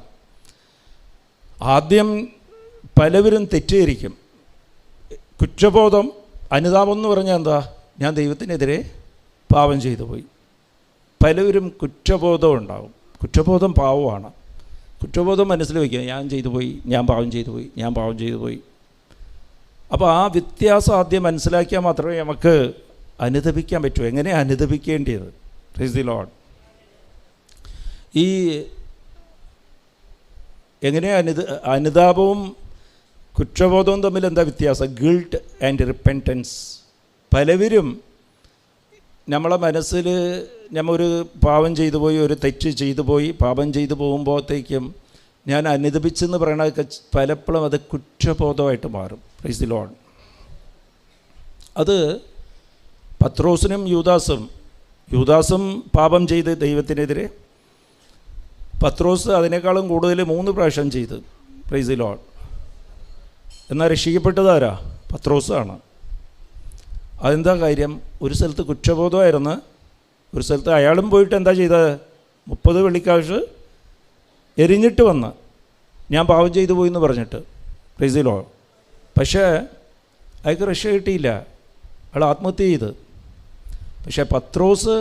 ആദ്യം പലവരും തെറ്റിദ്ധരിക്കും. കുറ്റബോധം, അനുതാപം എന്ന് പറഞ്ഞാൽ എന്താ? ഞാൻ ദൈവത്തിനെതിരെ പാപം ചെയ്തു പോയി. പലവരും കുറ്റബോധം ഉണ്ടാകും. കുറ്റബോധം പാവമാണ്. കുറ്റബോധം മനസ്സിൽ വയ്ക്കുക, ഞാൻ ചെയ്തു പോയി, ഞാൻ പാവം ചെയ്തു പോയി, ഞാൻ പാവം ചെയ്തു പോയി. അപ്പോൾ ആ വ്യത്യാസം ആദ്യം മനസ്സിലാക്കിയാൽ മാത്രമേ നമുക്ക് അനുദപിക്കാൻ പറ്റൂ. എങ്ങനെയാണ് അനുദപിക്കേണ്ടത്? Price the Lord. ഈ എങ്ങനെയാണ് അനുതാപവും കുറ്റബോധവും തമ്മിൽ എന്താ വ്യത്യാസം? Guilt and repentance. പലവരും നമ്മളെ മനസ്സിൽ നമ്മൊരു പാപം ചെയ്തു പോയി, ഒരു തെറ്റ് ചെയ്തു പോയി, പാപം ചെയ്തു പോകുമ്പോഴത്തേക്കും ഞാൻ അനുദപിച്ചെന്ന് പറയണതൊക്കെ പലപ്പോഴും അത് കുറ്റബോധമായിട്ട് മാറും. Price the Lord. അത് പത്രോസിനും യൂദാസും പാപം ചെയ്ത് ദൈവത്തിനെതിരെ. പത്രോസ് അതിനേക്കാളും കൂടുതൽ 3 പ്രാവശ്യം ചെയ്ത്. Price the Lord. എന്നാൽ രക്ഷിക്കപ്പെട്ടതാരാ? പത്രോസാണ്. അതെന്താ കാര്യം? ഒരു സ്ഥലത്ത് കുറ്റബോധമായിരുന്നു, ഒരു സ്ഥലത്ത് അയാളും പോയിട്ട് എന്താ ചെയ്തത്? 30 വെള്ളിക്കാശ് എരിഞ്ഞിട്ട് വന്ന് ഞാൻ പാവം ചെയ്തു പോയി എന്ന് പറഞ്ഞിട്ട്. Price the Lord. പക്ഷേ അയാൾക്ക് രക്ഷ കിട്ടിയില്ല, അയാൾ ആത്മഹത്യ ചെയ്ത്. പക്ഷേ പത്രോസ്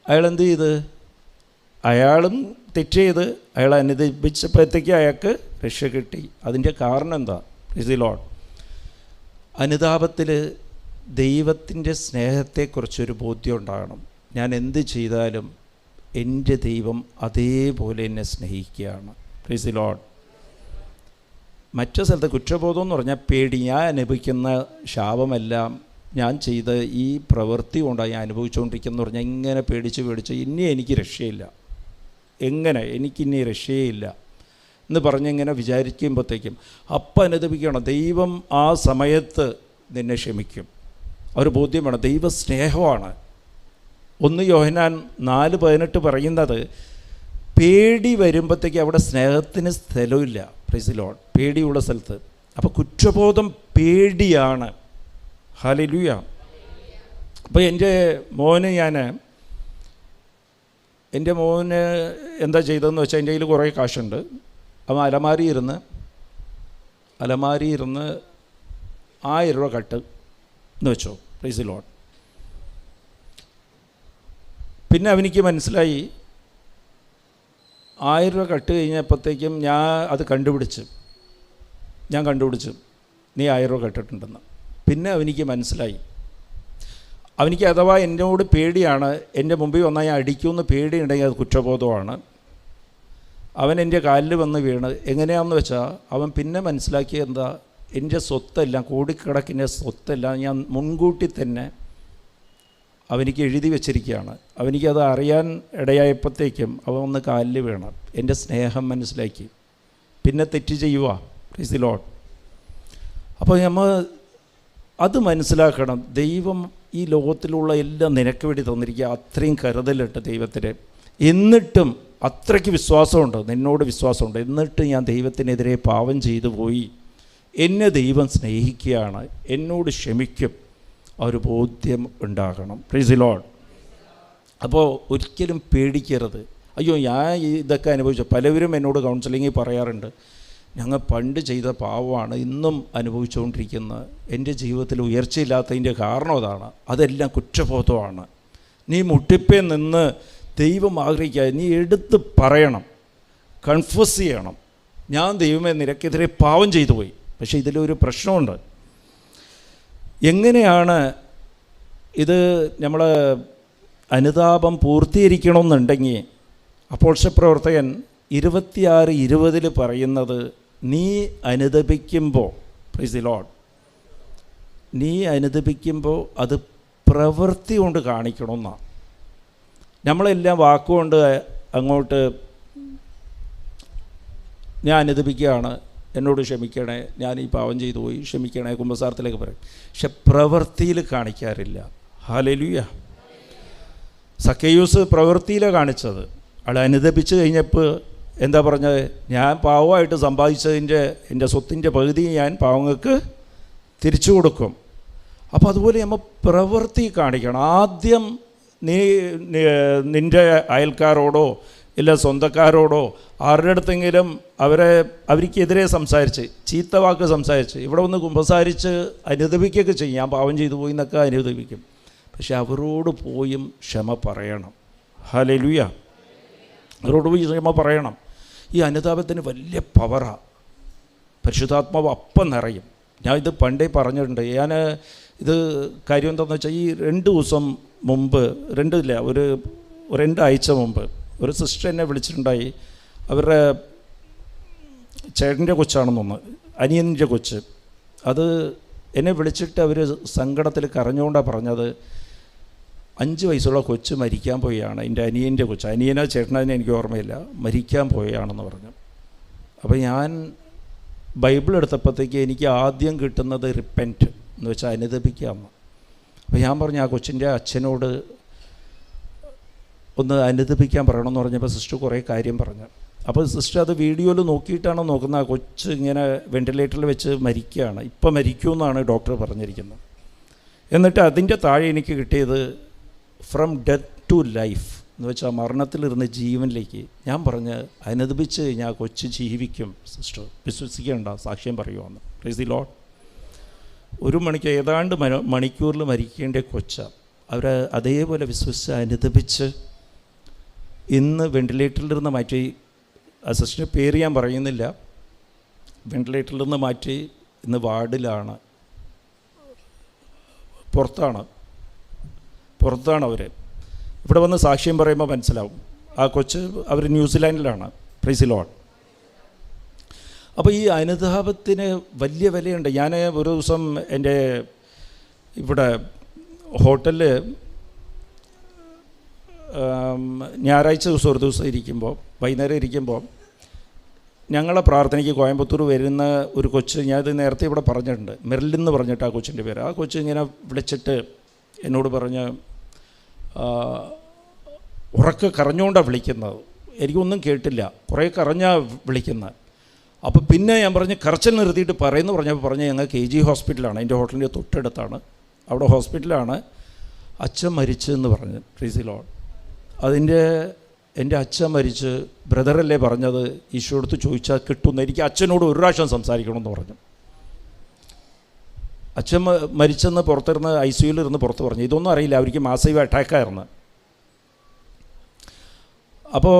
അയാളെന്ത് ചെയ്ത്? അയാളും തെറ്റ് ചെയ്ത് അയാൾ അനുദപിച്ചപ്പോഴത്തേക്ക് അയാൾക്ക് രക്ഷ കിട്ടി. അതിൻ്റെ കാരണം എന്താ? Price the Lord. അനുതാപത്തിൽ ദൈവത്തിൻ്റെ സ്നേഹത്തെക്കുറിച്ചൊരു ബോധ്യം ഉണ്ടാകണം. ഞാൻ എന്ത് ചെയ്താലും എൻ്റെ ദൈവം അതേപോലെ എന്നെ സ്നേഹിക്കുകയാണ്. Price the Lord. മറ്റു സ്ഥലത്ത് കുറ്റബോധം എന്ന് പറഞ്ഞാൽ പേടി. ഞാൻ അനുഭവിക്കുന്ന ശാപമെല്ലാം ഞാൻ ചെയ്ത ഈ പ്രവൃത്തി കൊണ്ടാണ് ഞാൻ അനുഭവിച്ചുകൊണ്ടിരിക്കുന്നത് പറഞ്ഞാൽ ഇങ്ങനെ പേടിച്ച് ഇനി എനിക്ക് രക്ഷയില്ല, എങ്ങനെ എനിക്കിനി രക്ഷയില്ല എന്ന് പറഞ്ഞിങ്ങനെ വിചാരിക്കുമ്പോഴത്തേക്കും അപ്പം അനുദപിക്കണം. ദൈവം ആ സമയത്ത് നിന്നെ ക്ഷമിക്കും. ഒരു ബോധ്യം വേണം. ദൈവ സ്നേഹമാണ്. 1 യോഹന്നാൻ 4:18 പറയുന്നത്, പേടി വരുമ്പോഴത്തേക്ക് അവിടെ സ്നേഹത്തിന് സ്ഥലമില്ല. Price the Lord. പേടിയുള്ള സ്ഥലത്ത്. അപ്പോൾ കുറ്റബോധം പേടിയാണ്. ഹല്ലേലൂയ. അപ്പോൾ എൻ്റെ മോന് എന്താ ചെയ്തതെന്ന് വെച്ചാൽ, എൻ്റെ കയ്യിൽ കുറേ കാശുണ്ട്. അവൻ അലമാരി ഇരുന്ന് 1000 രൂപ കട്ട് എന്ന് വെച്ചോ. Price the Lord. പിന്നെ അവനിക്ക് മനസ്സിലായി 1000 രൂപ കട്ട് കഴിഞ്ഞപ്പോഴത്തേക്കും ഞാൻ കണ്ടുപിടിച്ചു നീ 1000 രൂപ കട്ടിട്ടുണ്ടെന്ന്. പിന്നെ അവനിക്ക് മനസ്സിലായി. അവനിക്ക് അഥവാ എന്നോട് പേടിയാണ്, എൻ്റെ മുമ്പിൽ വന്നാൽ ഞാൻ അടിക്കുമെന്ന് പേടിയുണ്ടെങ്കിൽ അത് കുറ്റബോധമാണ്. അവൻ എൻ്റെ കാലിൽ വന്ന് വീണ്. എങ്ങനെയാണെന്ന് വെച്ചാൽ അവൻ പിന്നെ മനസ്സിലാക്കിയത് എന്താ? എൻ്റെ സ്വത്തെല്ലാം, കോടിക്കണക്കിൻ്റെ സ്വത്തെല്ലാം ഞാൻ മുൻകൂട്ടി തന്നെ അവനിക്ക് എഴുതി വെച്ചിരിക്കുകയാണ്. അവനിക്കത് അറിയാൻ ഇടയായപ്പോഴത്തേക്കും അവൻ ഒന്ന് കാലിൽ വീണ്. എൻ്റെ സ്നേഹം മനസ്സിലാക്കി. പിന്നെ തെറ്റ് ചെയ്യുക. Price the Lord. അപ്പോൾ നമ്മൾ അത് മനസ്സിലാക്കണം. ദൈവം ഈ ലോകത്തിലുള്ള എല്ലാം നിനക്ക് വേണ്ടി തന്നിരിക്കുക. അത്രയും കരുതലുണ്ട് ദൈവത്തിന്. എന്നിട്ടും അത്രയ്ക്ക് വിശ്വാസമുണ്ട്, നിന്നോട് വിശ്വാസമുണ്ട്. എന്നിട്ട് ഞാൻ ദൈവത്തിനെതിരെ പാപം ചെയ്തു പോയി, എന്നെ ദൈവം സ്നേഹിക്കുകയാണ്, എന്നോട് ക്ഷമിക്കും. ആ ഒരു ബോധ്യം ഉണ്ടാകണം. Price the Lord. അപ്പോൾ ഒരിക്കലും പേടിക്കരുത്. അയ്യോ ഞാൻ ഇതൊക്കെ അനുഭവിച്ചു. പലവരും എന്നോട് കൗൺസിലിങ്ങിൽ പറയാറുണ്ട്, ഞങ്ങൾ പണ്ട് ചെയ്ത പാവമാണ് ഇന്നും അനുഭവിച്ചുകൊണ്ടിരിക്കുന്നത്. എൻ്റെ ജീവിതത്തിൽ ഉയർച്ചയില്ലാത്തതിൻ്റെ കാരണം അതാണ്. അതെല്ലാം കുറ്റബോധമാണ്. നീ മുട്ടിപ്പേ നിന്ന് ദൈവം ആഗ്രഹിക്കുക. നീ എടുത്ത് പറയണം, കൺഫസ് ചെയ്യണം. ഞാൻ ദൈവമേ നിനക്കെതിരെ പാവം ചെയ്തു പോയി. പക്ഷേ ഇതിലൊരു പ്രശ്നമുണ്ട്. എങ്ങനെയാണ് ഇത് നമ്മൾ അനുതാപം പൂർത്തീകരിക്കണമെന്നുണ്ടെങ്കിൽ അപ്പോസ്തലപ്രവർത്തകൻ 26:20 പറയുന്നത്, നീ അനുദപിക്കുമ്പോൾ, പ്രൈസ് ദി ലോർഡ്, നീ അനുദപിക്കുമ്പോൾ അത് പ്രവൃത്തി കൊണ്ട് കാണിക്കണമെന്നാണ്. നമ്മളെല്ലാം വാക്കുകൊണ്ട് അങ്ങോട്ട് ഞാൻ അനുദപിക്കുകയാണ്, എന്നോട് ക്ഷമിക്കണേ, ഞാൻ ഈ പാവം ചെയ്തു പോയി, ക്ഷമിക്കണേ, കുമ്പസാരത്തിലേക്ക് പറയും. പക്ഷെ പ്രവൃത്തിയിൽ കാണിക്കാറില്ല. ഹല്ലേലൂയ. സക്കയ്യൂസ് പ്രവൃത്തിയിലാണ് കാണിച്ചത്. അയാൾ അനുദപിച്ച് കഴിഞ്ഞപ്പോൾ എന്താ പറഞ്ഞത്? ഞാൻ പാവമായിട്ട് സമ്പാദിച്ചതിൻ്റെ എൻ്റെ സ്വത്തിൻ്റെ പകുതി ഞാൻ പാവങ്ങൾക്ക് തിരിച്ചു കൊടുക്കും. അപ്പോൾ അതുപോലെ നമ്മൾ പ്രവൃത്തി കാണിക്കണം. ആദ്യം നിൻ്റെ അയൽക്കാരോടോ ഇല്ല സ്വന്തക്കാരോടോ ആരുടെ അടുത്തെങ്കിലും അവർക്കെതിരെ സംസാരിച്ച് ചീത്ത വാക്ക് സംസാരിച്ച് ഇവിടെ വന്ന് കുമ്പസാരിച്ച് അനുദപിക്കുകയൊക്കെ ചെയ്യും. ഞാൻ പാവം ചെയ്തു പോയി എന്നൊക്കെ അനുദപിക്കും. പക്ഷെ അവരോട് പോയും ക്ഷമ പറയണം. ഹല്ലേലൂയ. അവരോട് പോയി ക്ഷമ പറയണം. ഈ അനുതാപത്തിന് വലിയ പവറാണ്. പരിശുദ്ധാത്മാവ് അപ്പം നിറയും. ഞാൻ ഇത് പണ്ടേ പറഞ്ഞിട്ടുണ്ട്. ഞാൻ ഇത് കാര്യം എന്താണെന്ന് വെച്ചാൽ, ഈ 2 ദിവസം മുമ്പ്, 2 ആഴ്ച മുമ്പ് ഒരു സിസ്റ്റർ എന്നെ വിളിച്ചിട്ടുണ്ടായി. അവരുടെ ചേട്ടൻ്റെ കൊച്ചാണെന്നൊന്ന്, അനിയൻ്റെ കൊച്ച്. അത് എന്നെ വിളിച്ചിട്ട് അവർ സങ്കടത്തിൽ കരഞ്ഞുകൊണ്ടാണ് പറഞ്ഞത്, 5 വയസ്സുള്ള കൊച്ച് മരിക്കാൻ പോയാണ്. എൻ്റെ അനിയൻ്റെ കൊച്ച്, അനിയനോ ചേട്ടനതിനെ എനിക്ക് ഓർമ്മയില്ല, മരിക്കാൻ പോയാണെന്ന് പറഞ്ഞു. അപ്പോൾ ഞാൻ ബൈബിൾ എടുത്തപ്പോഴത്തേക്ക് എനിക്ക് ആദ്യം കിട്ടുന്നത് റിപ്പൻറ്റ് എന്ന് വെച്ചാൽ അനുദപിക്കാമെന്ന്. അപ്പോൾ ഞാൻ പറഞ്ഞു ആ കൊച്ചിൻ്റെ അച്ഛനോട് ഒന്ന് അനുദപിക്കാൻ പറയണമെന്ന് പറഞ്ഞപ്പോൾ സിസ്റ്റർ കുറേ കാര്യം പറഞ്ഞു. അപ്പോൾ സിസ്റ്റർ അത് വീഡിയോയിൽ നോക്കിയിട്ടാണ് നോക്കുന്നത്. ആ കൊച്ച് ഇങ്ങനെ വെൻറ്റിലേറ്ററിൽ വെച്ച് മരിക്കുകയാണ്, ഇപ്പം മരിക്കുമെന്നാണ് ഡോക്ടർ പറഞ്ഞിരിക്കുന്നത്. എന്നിട്ട് അതിൻ്റെ താഴെ എനിക്ക് കിട്ടിയത് ഫ്രം ഡെത്ത് ടു ലൈഫ് എന്ന് വെച്ചാൽ മരണത്തിലിരുന്ന് ജീവനിലേക്ക്. ഞാൻ പറഞ്ഞ് അനുദപിച്ച് കഴിഞ്ഞാൽ ആ കൊച്ച് ജീവിക്കും സിസ്റ്റർ, വിശ്വസിക്കേണ്ട, സാക്ഷ്യം പറയുമെന്ന്. Price the Lord. 1 മണിക്ക് ഏതാണ്ട് മണിക്കൂറിൽ മരിക്കേണ്ട കൊച്ച അവർ അതേപോലെ വിശ്വസിച്ച് അനുദപിച്ച് ഇന്ന് വെൻറ്റിലേറ്ററിൽ നിന്ന് മാറ്റി, സിസ്റ്ററിൻ്റെ പേര് ഞാൻ പറയുന്നില്ല, വെൻറ്റിലേറ്ററിൽ നിന്ന് മാറ്റി ഇന്ന് വാർഡിലാണ്, പുറത്താണ് അവർ. ഇവിടെ വന്ന് സാക്ഷ്യം പറയുമ്പോൾ മനസ്സിലാവും. ആ കൊച്ച് അവർ ന്യൂസിലാൻഡിലാണ്. Praise the Lord. അപ്പോൾ ഈ അനുതാപത്തിന് വലിയ വിലയുണ്ട്. ഞാൻ ഒരു ദിവസം എൻ്റെ ഇവിടെ ഹോട്ടലിൽ ഞായറാഴ്ച ദിവസം ഒരു ദിവസം ഇരിക്കുമ്പോൾ, വൈകുന്നേരം ഇരിക്കുമ്പോൾ, ഞങ്ങളെ പ്രാർത്ഥനയ്ക്ക് കോയമ്പത്തൂർ വരുന്ന ഒരു കൊച്ച്, ഞാനത് നേരത്തെ ഇവിടെ പറഞ്ഞിട്ടുണ്ട്, മെർലിൻ എന്ന് പറഞ്ഞിട്ട് ആ കൊച്ചിൻ്റെ പേര്. ആ കൊച്ച് ഇങ്ങനെ വിളിച്ചിട്ട് എന്നോട് പറഞ്ഞ്, ഉറക്കെ കരഞ്ഞുകൊണ്ടാണ് വിളിക്കുന്നത്, എനിക്കൊന്നും കേട്ടില്ല, കുറേ കരഞ്ഞാണ് വിളിക്കുന്നത്. അപ്പോൾ പിന്നെ ഞാൻ പറഞ്ഞ് കരച്ചിൽ നിർത്തിയിട്ട് പറയുന്നു പറഞ്ഞപ്പോൾ ഞങ്ങൾ KG ഹോസ്പിറ്റലാണ്, എൻ്റെ ഹോട്ടലിൻ്റെ തൊട്ടടുത്താണ്, അവിടെ ഹോസ്പിറ്റലാണ്, അച്ഛൻ മരിച്ചെന്ന് പറഞ്ഞു. Price the Lord. എൻ്റെ അച്ഛൻ മരിച്ച്, ബ്രദറല്ലേ പറഞ്ഞത്, ഈശോ അടുത്ത് ചോദിച്ചാൽ കിട്ടുമെന്ന്, എനിക്ക് അച്ഛനോട് ഒരു പ്രാവശ്യം സംസാരിക്കണമെന്ന് പറഞ്ഞു. അച്ഛൻ മരിച്ചെന്ന് പുറത്തിരുന്ന് ICUയിൽ ഇരുന്ന് പുറത്ത് പറഞ്ഞു. ഇതൊന്നും അറിയില്ല, അവർക്ക് മാസീവ് അറ്റാക്കായിരുന്നു. അപ്പോൾ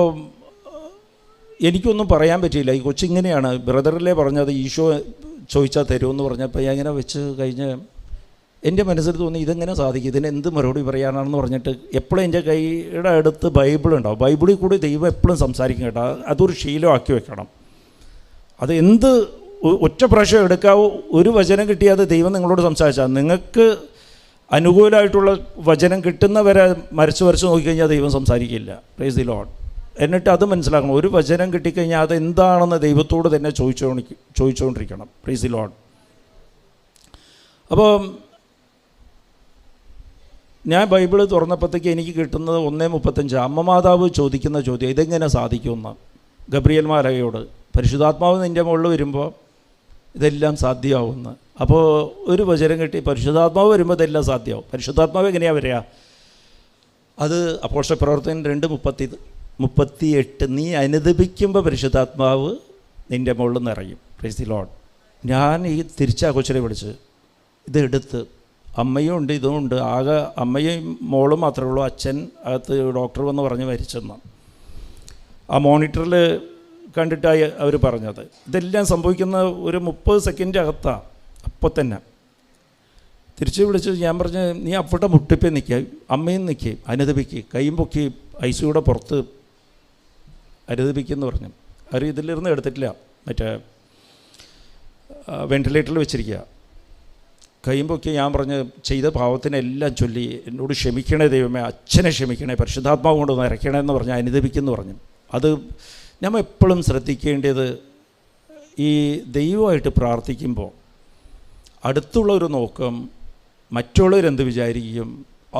എനിക്കൊന്നും പറയാൻ പറ്റിയില്ല. ഈ കൊച്ചിങ്ങനെയാണ്, ബ്രദറിലെ പറഞ്ഞത് ഈശോ ചോദിച്ചാൽ തരുമെന്ന് പറഞ്ഞപ്പോൾ ഞാൻ ഇങ്ങനെ വെച്ച് കഴിഞ്ഞ് എൻ്റെ മനസ്സിൽ തോന്നി ഇതെങ്ങനെ സാധിക്കും, ഇതിന് എന്ത് മറുപടി പറയാനാണെന്ന് പറഞ്ഞിട്ട് എപ്പോഴും എൻ്റെ കൈയുടെ അടുത്ത് ബൈബിളുണ്ടാവും. ബൈബിളിൽ കൂടി ദൈവം എപ്പോഴും സംസാരിക്കും കേട്ടോ. അതൊരു ശീലമാക്കി വെക്കണം. അത് എന്ത് ഒറ്റ പ്രാവശ്യം എടുക്കാവോ, ഒരു വചനം കിട്ടിയാൽ ദൈവം നിങ്ങളോട് സംസാരിച്ചാൽ, നിങ്ങൾക്ക് അനുകൂലമായിട്ടുള്ള വചനം കിട്ടുന്നവരെ മരച്ച് നോക്കിക്കഴിഞ്ഞാൽ ദൈവം സംസാരിക്കില്ല. Price the Lord. എന്നിട്ട് അത് മനസ്സിലാക്കണം, ഒരു വചനം കിട്ടിക്കഴിഞ്ഞാൽ അത് എന്താണെന്ന് ദൈവത്തോട് തന്നെ ചോദിച്ചുകൊണ്ടിരിക്കണം. Price the Lord. അപ്പോൾ ഞാൻ ബൈബിൾ തുറന്നപ്പോഴത്തേക്ക് എനിക്ക് കിട്ടുന്നത് 1:35. അമ്മ മാതാവ് ചോദിക്കുന്ന ചോദ്യം, ഇതെങ്ങനെ സാധിക്കുമെന്ന് ഗബ്രിയേൽ മാലാഖയോട്. പരിശുദ്ധാത്മാവ് നിൻ്റെ മുകളിൽ വരുമ്പോൾ ഇതെല്ലാം സാധ്യമാവുമെന്ന്. അപ്പോൾ ഒരു വചനം കിട്ടി, പരിശുദ്ധാത്മാവ് വരുമ്പോൾ ഇതെല്ലാം സാധ്യമാവും. പരിശുദ്ധാത്മാവ് എങ്ങനെയാണ് വരിക? അത് അപ്പോസ്തല പ്രവർത്തനം 2:38. നീ അനുദപിക്കുമ്പോൾ പരിശുദ്ധാത്മാവ് നിൻ്റെ മുകളിൽ നിറയും. Price the Lord. ഞാൻ ഈ തിരിച്ചാ കൊച്ചിനെ വിളിച്ച് ഇതെടുത്ത്, അമ്മയും ഉണ്ട് ഇതും ഉണ്ട്, ആകെ അമ്മയും മോളും മാത്രമേ ഉള്ളൂ, അച്ഛൻ അകത്ത് ഡോക്ടർ വന്ന് പറഞ്ഞ് മരിച്ചെന്ന് ആ മോണിറ്ററിൽ കണ്ടിട്ടായി അവർ പറഞ്ഞത്. ഇതെല്ലാം സംഭവിക്കുന്ന ഒരു 30 സെക്കൻഡ് അകത്താണ്. അപ്പോൾ തന്നെ തിരിച്ച് വിളിച്ച് ഞാൻ പറഞ്ഞ്, നീ അവിടെ മുട്ടിപ്പേ നിൽക്കുക, അമ്മയും നിൽക്കുക, അനുദപിക്കുക, കൈയും പൊക്കി ICUയുടെ പുറത്ത് അനുദപിക്കുമെന്ന് പറഞ്ഞു. അവർ ഇതിലിരുന്ന് എടുത്തിട്ടില്ല, മറ്റേ വെൻറ്റിലേറ്ററിൽ വെച്ചിരിക്കുക. കൈയും പൊക്കി ഞാൻ പറഞ്ഞ്, ചെയ്ത പാവത്തിനെല്ലാം ചൊല്ലി എന്നോട് ക്ഷമിക്കണേ ദൈവമേ, അച്ഛനെ ക്ഷമിക്കണേ, പരിശുദ്ധാത്മാവ് കൊണ്ട് നിറയ്ക്കണേ എന്ന് പറഞ്ഞ് അനുദപിക്കുമെന്ന് പറഞ്ഞു. അത് നമ്മൾ എപ്പോഴും ശ്രദ്ധിക്കേണ്ടത്, ഈ ദൈവമായിട്ട് പ്രാർത്ഥിക്കുമ്പോൾ അടുത്തുള്ളൊരു നോക്കം, മറ്റുള്ളവരെന്ത് വിചാരിക്കും,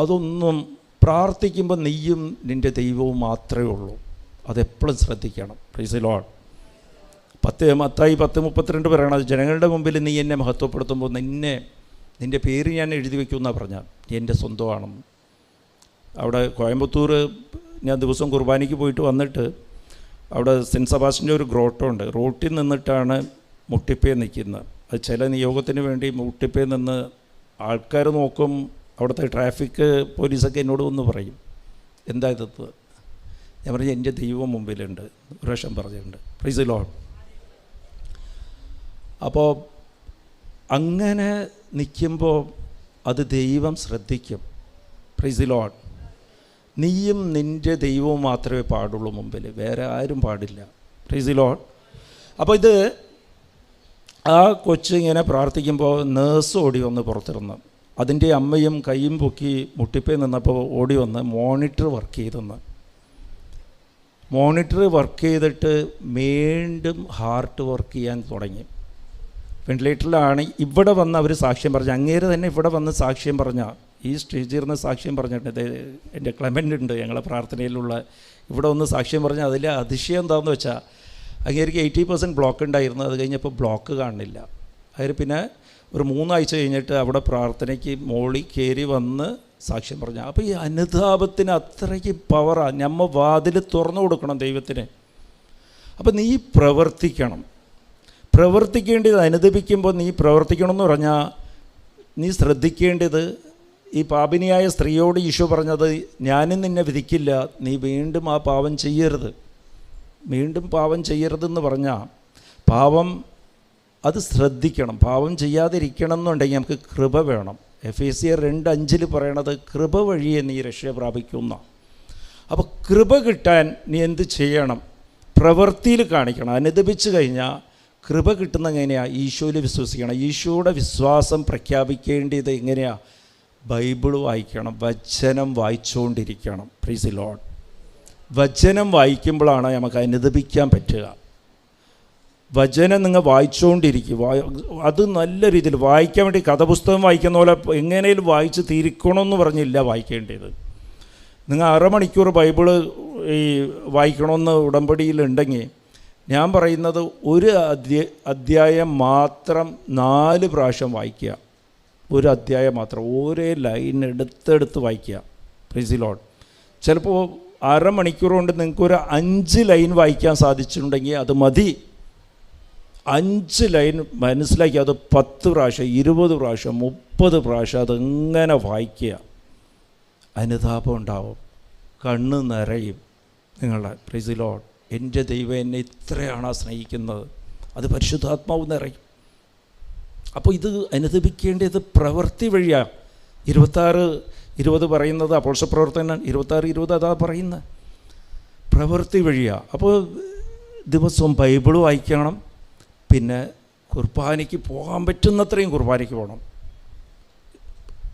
അതൊന്നും പ്രാർത്ഥിക്കുമ്പോൾ നീയും നിൻ്റെ ദൈവവും മാത്രമേ ഉള്ളൂ. അതെപ്പോഴും ശ്രദ്ധിക്കണം. Price the Lord. മത്തായി 10:32 പറയണത്, ജനങ്ങളുടെ മുമ്പിൽ നീ എന്നെ മഹത്വപ്പെടുത്തുമ്പോൾ നിൻ്റെ പേര് ഞാൻ എഴുതി വയ്ക്കുമെന്നാണ് പറഞ്ഞാൽ നീ എൻ്റെ സ്വന്തമാണെന്ന്. അവിടെ കോയമ്പത്തൂർ ഞാൻ ദിവസം കുർബാനയ്ക്ക് പോയിട്ട് വന്നിട്ട് അവിടെ സെൻറ്റ് സെബാസ്റ്റ്യൻ്റെ ഒരു ഗ്രോട്ടോ ഉണ്ട്. റോട്ടിൽ നിന്നിട്ടാണ് മുട്ടിപ്പേ നിൽക്കുന്നത്. അത് ചില നിയോഗത്തിന് വേണ്ടി മുട്ടിപ്പേ നിന്ന് ആൾക്കാർ നോക്കും. അവിടുത്തെ ട്രാഫിക് പോലീസൊക്കെ എന്നോട് ഒന്ന് പറയും, എന്താ ഇതെന്ന്. ഞാൻ പറഞ്ഞു എൻ്റെ ദൈവം മുമ്പിലുണ്ട്, ഒരു പ്രാവശ്യം പറഞ്ഞിട്ടുണ്ട്. Price the Lord. അപ്പോൾ അങ്ങനെ നിൽക്കുമ്പോൾ അത് ദൈവം ശ്രദ്ധിക്കും. Price the Lord. നീയും നിൻ്റെ ദൈവവും മാത്രമേ പാടുള്ളൂ മുമ്പിൽ, വേറെ ആരും പാടില്ല. Price the Lord. അപ്പോൾ ഇത് ആ കൊച്ചിങ്ങനെ പ്രാർത്ഥിക്കുമ്പോൾ നേഴ്സ് ഓടി വന്ന് പുറത്തിരുന്ന്, അതിൻ്റെ അമ്മയും കൈയും പൊക്കി മുട്ടിപ്പേ നിന്നപ്പോൾ ഓടി വന്ന് മോണിറ്റർ വർക്ക് ചെയ്തെന്ന്. മോണിറ്റർ വർക്ക് ചെയ്തിട്ട് വീണ്ടും ഹാർട്ട് വർക്ക് ചെയ്യാൻ തുടങ്ങി. വെൻറ്റിലേറ്ററിലാണ്. ഇവിടെ വന്ന് അവർ സാക്ഷ്യം പറഞ്ഞു. അങ്ങേര് തന്നെ ഇവിടെ വന്ന് സാക്ഷ്യം പറഞ്ഞ, ഈ സ്റ്റേജിൽ നിന്ന് സാക്ഷ്യം പറഞ്ഞിട്ടുണ്ട്. എൻ്റെ ക്ലെമൻ്റ് ഉണ്ട് ഞങ്ങളെ പ്രാർത്ഥനയിലുള്ള, ഇവിടെ ഒന്ന് സാക്ഷ്യം പറഞ്ഞ. അതിൽ അതിശയം എന്താണെന്ന് വെച്ചാൽ അങ്ങേർക്ക് 80% ബ്ലോക്ക് ഉണ്ടായിരുന്നു. അത് കഴിഞ്ഞപ്പോൾ ബ്ലോക്ക് കാണുന്നില്ല. അതിൽ പിന്നെ ഒരു 3 ആഴ്ച കഴിഞ്ഞിട്ട് അവിടെ പ്രാർത്ഥനയ്ക്ക് മോളി കയറി വന്ന് സാക്ഷ്യം പറഞ്ഞു. അപ്പോൾ ഈ അനുതാപത്തിന് അത്രയ്ക്ക് പവറാണ്. നമ്മൾ വാതിൽ തുറന്നു കൊടുക്കണം ദൈവത്തിന്. അപ്പോൾ നീ പ്രവർത്തിക്കണം. പ്രവർത്തിക്കേണ്ടത് അനുദപിക്കുമ്പോൾ നീ പ്രവർത്തിക്കണമെന്ന് പറഞ്ഞാൽ നീ ശ്രദ്ധിക്കേണ്ടത്, ഈ പാപിനിയായ സ്ത്രീയോട് ഈശോ പറഞ്ഞത്, ഞാനും നിന്നെ വിധിക്കില്ല, നീ വീണ്ടും ആ പാപം ചെയ്യരുത്, വീണ്ടും പാപം ചെയ്യരുതെന്ന് പറഞ്ഞാൽ പാപം അത് ശ്രദ്ധിക്കണം. പാപം ചെയ്യാതിരിക്കണം എന്നുണ്ടെങ്കിൽ നമുക്ക് കൃപ വേണം. എഫേസ്യർ 2:5 പറയണത് കൃപ വഴിയെ നീ രക്ഷ പ്രാപിക്കുന്ന. അപ്പോൾ കൃപ കിട്ടാൻ നീ എന്ത് ചെയ്യണം? പ്രവൃത്തിയിൽ കാണിക്കണം. അനുദപിച്ച് കഴിഞ്ഞാൽ കൃപ കിട്ടുന്ന എങ്ങനെയാണ്? ഈശോയിൽ വിശ്വസിക്കണം. ഈശോയുടെ വിശ്വാസം പ്രഖ്യാപിക്കേണ്ടത് എങ്ങനെയാണ്? ബൈബിൾ വായിക്കണം, വചനം വായിച്ചുകൊണ്ടിരിക്കണം. Price the Lord. വചനം വായിക്കുമ്പോഴാണ് നമുക്ക് അനുദപിക്കാൻ പറ്റുക. വചനം നിങ്ങൾ വായിച്ചുകൊണ്ടിരിക്കും. അത് നല്ല രീതിയിൽ വായിക്കാൻ വേണ്ടി കഥപുസ്തകം വായിക്കുന്ന പോലെ എങ്ങനെയും വായിച്ച് തീരിക്കണമെന്ന് പറഞ്ഞില്ല വായിക്കേണ്ടത്. നിങ്ങൾ 1/2 മണിക്കൂർ ബൈബിള് ഈ വായിക്കണമെന്ന് ഉടമ്പടിയിലുണ്ടെങ്കിൽ ഞാൻ പറയുന്നത് ഒരു അധ്യായം മാത്രം 4 പ്രാവശ്യം വായിക്കുക. ഒരു അധ്യായം മാത്രം, ഒരേ ലൈൻ എടുത്തെടുത്ത് വായിക്കുക. Price the Lord. ചിലപ്പോൾ 1/2 മണിക്കൂർ കൊണ്ട് നിങ്ങൾക്കൊരു 5 ലൈൻ വായിക്കാൻ സാധിച്ചിട്ടുണ്ടെങ്കിൽ അത് മതി. 5 ലൈൻ മനസ്സിലാക്കി അത് 10 പ്രാവശ്യം, 20 പ്രാവശ്യം, 30 പ്രാവശ്യം അതെങ്ങനെ വായിക്കുക. അനുതാപം ഉണ്ടാവും, കണ്ണ് നിറയും നിങ്ങളുടെ. Price the Lord. എൻ്റെ ദൈവം എന്നെ ഇത്രയാണ് സ്നേഹിക്കുന്നത്, അത് പരിശുദ്ധാത്മാവ് നിറയും. അപ്പോൾ ഇത് അനുദപിക്കേണ്ടത് പ്രവൃത്തി വഴിയാണ്. 26-20 പറയുന്നത് അപ്പോസ്തല പ്രവർത്തനം 26-20 അതാ പറയുന്നത്, പ്രവൃത്തി വഴിയാണ്. അപ്പോൾ ദിവസവും ബൈബിൾ വായിക്കണം. പിന്നെ കുർബാനയ്ക്ക് പോകാൻ പറ്റുന്നത്രയും കുർബാനയ്ക്ക് പോകണം.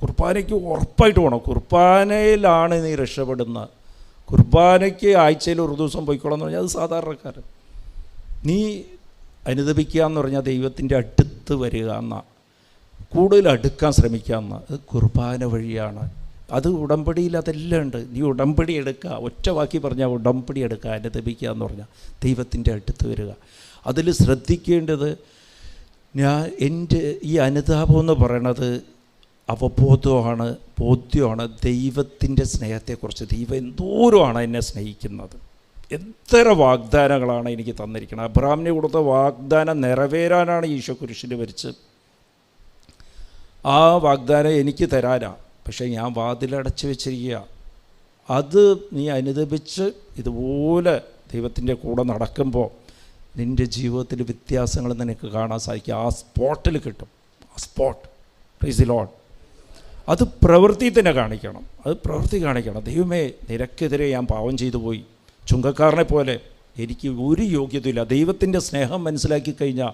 കുർബാനയ്ക്ക് ഉറപ്പായിട്ട് പോകണം. കുർബാനയിലാണ് നീ രക്ഷപ്പെടുന്നത്. കുർബാനയ്ക്ക് ആഴ്ചയിൽ ഒരു ദിവസം പോയിക്കോളാം എന്ന് പറഞ്ഞാൽ അത് സാധാരണക്കാരൻ. നീ അനുദപിക്കുക എന്ന് പറഞ്ഞാൽ ദൈവത്തിൻ്റെ അടുത്ത് വരിക എന്നാണ്, കൂടുതൽ അടുക്കാൻ ശ്രമിക്കുക എന്നാണ്. അത് കുർബാന വഴിയാണ്. അത് ഉടമ്പടിയിൽ അതെല്ലാം ഉണ്ട്. നീ ഉടമ്പടി എടുക്കുക. ഒറ്റ വാക്കി പറഞ്ഞാൽ ഉടമ്പടി എടുക്കുക. അനുദപിക്കുക എന്ന് പറഞ്ഞാൽ ദൈവത്തിൻ്റെ അടുത്ത് വരിക. അതിൽ ശ്രദ്ധിക്കേണ്ടത്, എൻ്റെ ഈ അനുതാപം എന്ന് പറയണത് അവബോധമാണ്, ബോധ്യമാണ് ദൈവത്തിൻ്റെ സ്നേഹത്തെക്കുറിച്ച്. ദൈവം എന്തോരമാണ് എന്നെ സ്നേഹിക്കുന്നത്, എത്ര വാഗ്ദാനങ്ങളാണ് എനിക്ക് തന്നിരിക്കുന്നത്. അബ്രഹാമിന് കൊടുത്ത വാഗ്ദാനം നിറവേറാനാണ് ഈശോ കുരിശിൽ മരിച്ചത്. ആ വാഗ്ദാനം എനിക്ക് തരാനാണ്, പക്ഷേ ഞാൻ വാതിലടച്ച് വെച്ചിരിക്കുക. അത് നീ അനുദപിച്ച് ഇതുപോലെ ദൈവത്തിൻ്റെ കൂടെ നടക്കുമ്പോൾ നിൻ്റെ ജീവിതത്തിൽ വ്യത്യാസങ്ങൾ നിനക്ക് കാണാൻ സാധിക്കും. ആ സ്പോട്ടിൽ കിട്ടും. ആ സ്പോട്ട്. Price the Lord. അത് പ്രവൃത്തി തന്നെ കാണിക്കണം. അത് പ്രവൃത്തി കാണിക്കണം. ദൈവമേ, നിനക്കെതിരെ ഞാൻ പാവം ചെയ്തു പോയി, ചുങ്കക്കാരനെ പോലെ എനിക്ക് ഒരു യോഗ്യതയില്ല. ദൈവത്തിൻ്റെ സ്നേഹം മനസ്സിലാക്കി കഴിഞ്ഞാൽ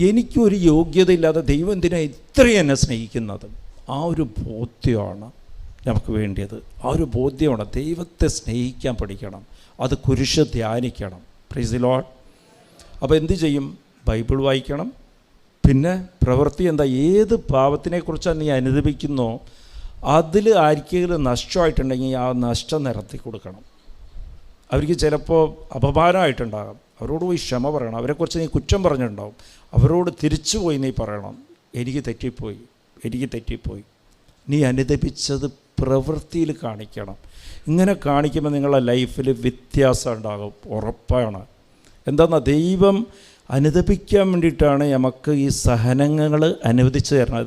എനിക്കൊരു യോഗ്യതയില്ലാതെ ദൈവം എന്തിനാണ് ഇത്രയും എന്നെ സ്നേഹിക്കുന്നത്? ആ ഒരു ബോധ്യമാണ് നമുക്ക് വേണ്ടിയത്. ആ ഒരു ബോധ്യമാണ്. ദൈവത്തെ സ്നേഹിക്കാൻ പഠിക്കണം. അത് കുരിശ് ധ്യാനിക്കണം. Praise the Lord. അപ്പോൾ എന്ത് ചെയ്യും? ബൈബിൾ വായിക്കണം. പിന്നെ പ്രവൃത്തി എന്താ? ഏത് പാപത്തിനെക്കുറിച്ചാണ് നീ അനുദപിക്കുന്നോ അതിൽ ആർക്കെങ്കിലും നഷ്ടമായിട്ടുണ്ടെങ്കിൽ ആ നഷ്ടം നിരത്തി കൊടുക്കണം. അവർക്ക് ചിലപ്പോൾ അപമാനമായിട്ടുണ്ടാകാം, അവരോട് പോയി ക്ഷമ പറയണം. അവരെക്കുറിച്ച് നീ കുറ്റം പറഞ്ഞിട്ടുണ്ടാവും, അവരോട് തിരിച്ചു പോയി നീ പറയണം, എനിക്ക് തെറ്റിപ്പോയി, എനിക്ക് തെറ്റിപ്പോയി. നീ അനുദപിച്ചത് പ്രവൃത്തിയിൽ കാണിക്കണം. ഇങ്ങനെ കാണിക്കുമ്പോൾ നിങ്ങളുടെ ലൈഫിൽ വ്യത്യാസം ഉണ്ടാകും, ഉറപ്പാണ്. എന്താണെന്നാ, ദൈവം അനുദപിക്കാൻ വേണ്ടിയിട്ടാണ് നമുക്ക് ഈ സഹനങ്ങൾ അനുവദിച്ചു തരണം.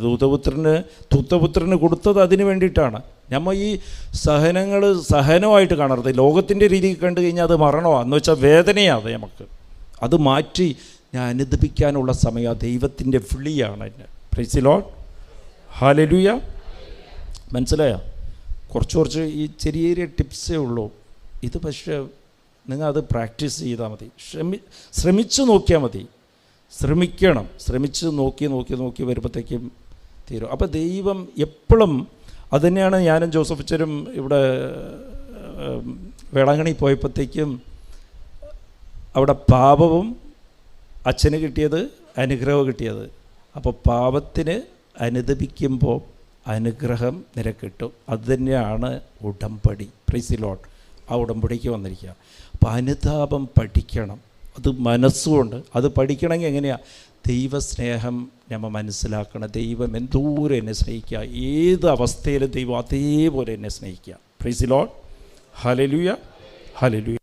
ദൂതപുത്രന് കൊടുത്തത് അതിന് വേണ്ടിയിട്ടാണ്. നമ്മൾ ഈ സഹനങ്ങൾ സഹനമായിട്ട് കാണരുത്. ലോകത്തിൻ്റെ രീതിയിൽ കണ്ടു കഴിഞ്ഞാൽ അത് മരണമാണ്, എന്ന് വെച്ചാൽ വേദനയാണ്. നമുക്ക് അത് മാറ്റി ഞാൻ അനുദപിക്കാനുള്ള സമയം ദൈവത്തിൻ്റെ വിളിയാണ് എന്നെ. Price the Lord, hallelujah. മനസ്സിലായോ? കുറച്ച് ഈ ചെറിയ ടിപ്സേ ഉള്ളൂ ഇത്. പക്ഷേ നിങ്ങൾ അത് പ്രാക്ടീസ് ചെയ്താൽ മതി, ശ്രമിച്ചു നോക്കിയാൽ മതി. ശ്രമിച്ച് നോക്കി വരുമ്പോഴത്തേക്കും തീരും. അപ്പോൾ ദൈവം എപ്പോഴും അതുതന്നെയാണ്. ഞാനും ജോസഫ് അച്ഛനും ഇവിടെ വേളാങ്കണ്ണി പോയപ്പോഴത്തേക്കും അവിടെ പാപവും അച്ഛന് കിട്ടിയത്, അനുഗ്രഹം കിട്ടിയത്. അപ്പോൾ പാപത്തിന് അനുദപിക്കുമ്പോൾ അനുഗ്രഹം നിനക്കിട്ടും. അതുതന്നെയാണ് ഉടമ്പടി. Price the Lord. ആ ഉടമ്പടിക്ക് വന്നിരിക്കുക. അപ്പോൾ അനുതാപം പഠിക്കണം, അത് മനസ്സുകൊണ്ട്. അത് പഠിക്കണമെങ്കിൽ എങ്ങനെയാണ്? ദൈവസ്നേഹം നമ്മൾ മനസ്സിലാക്കണം. ദൈവം എന്തോരം എന്നെ സ്നേഹിക്കുക, ഏത് അവസ്ഥയിലും ദൈവം അതേപോലെ എന്നെ സ്നേഹിക്കുക. Price the Lord, hallelujah, hallelujah.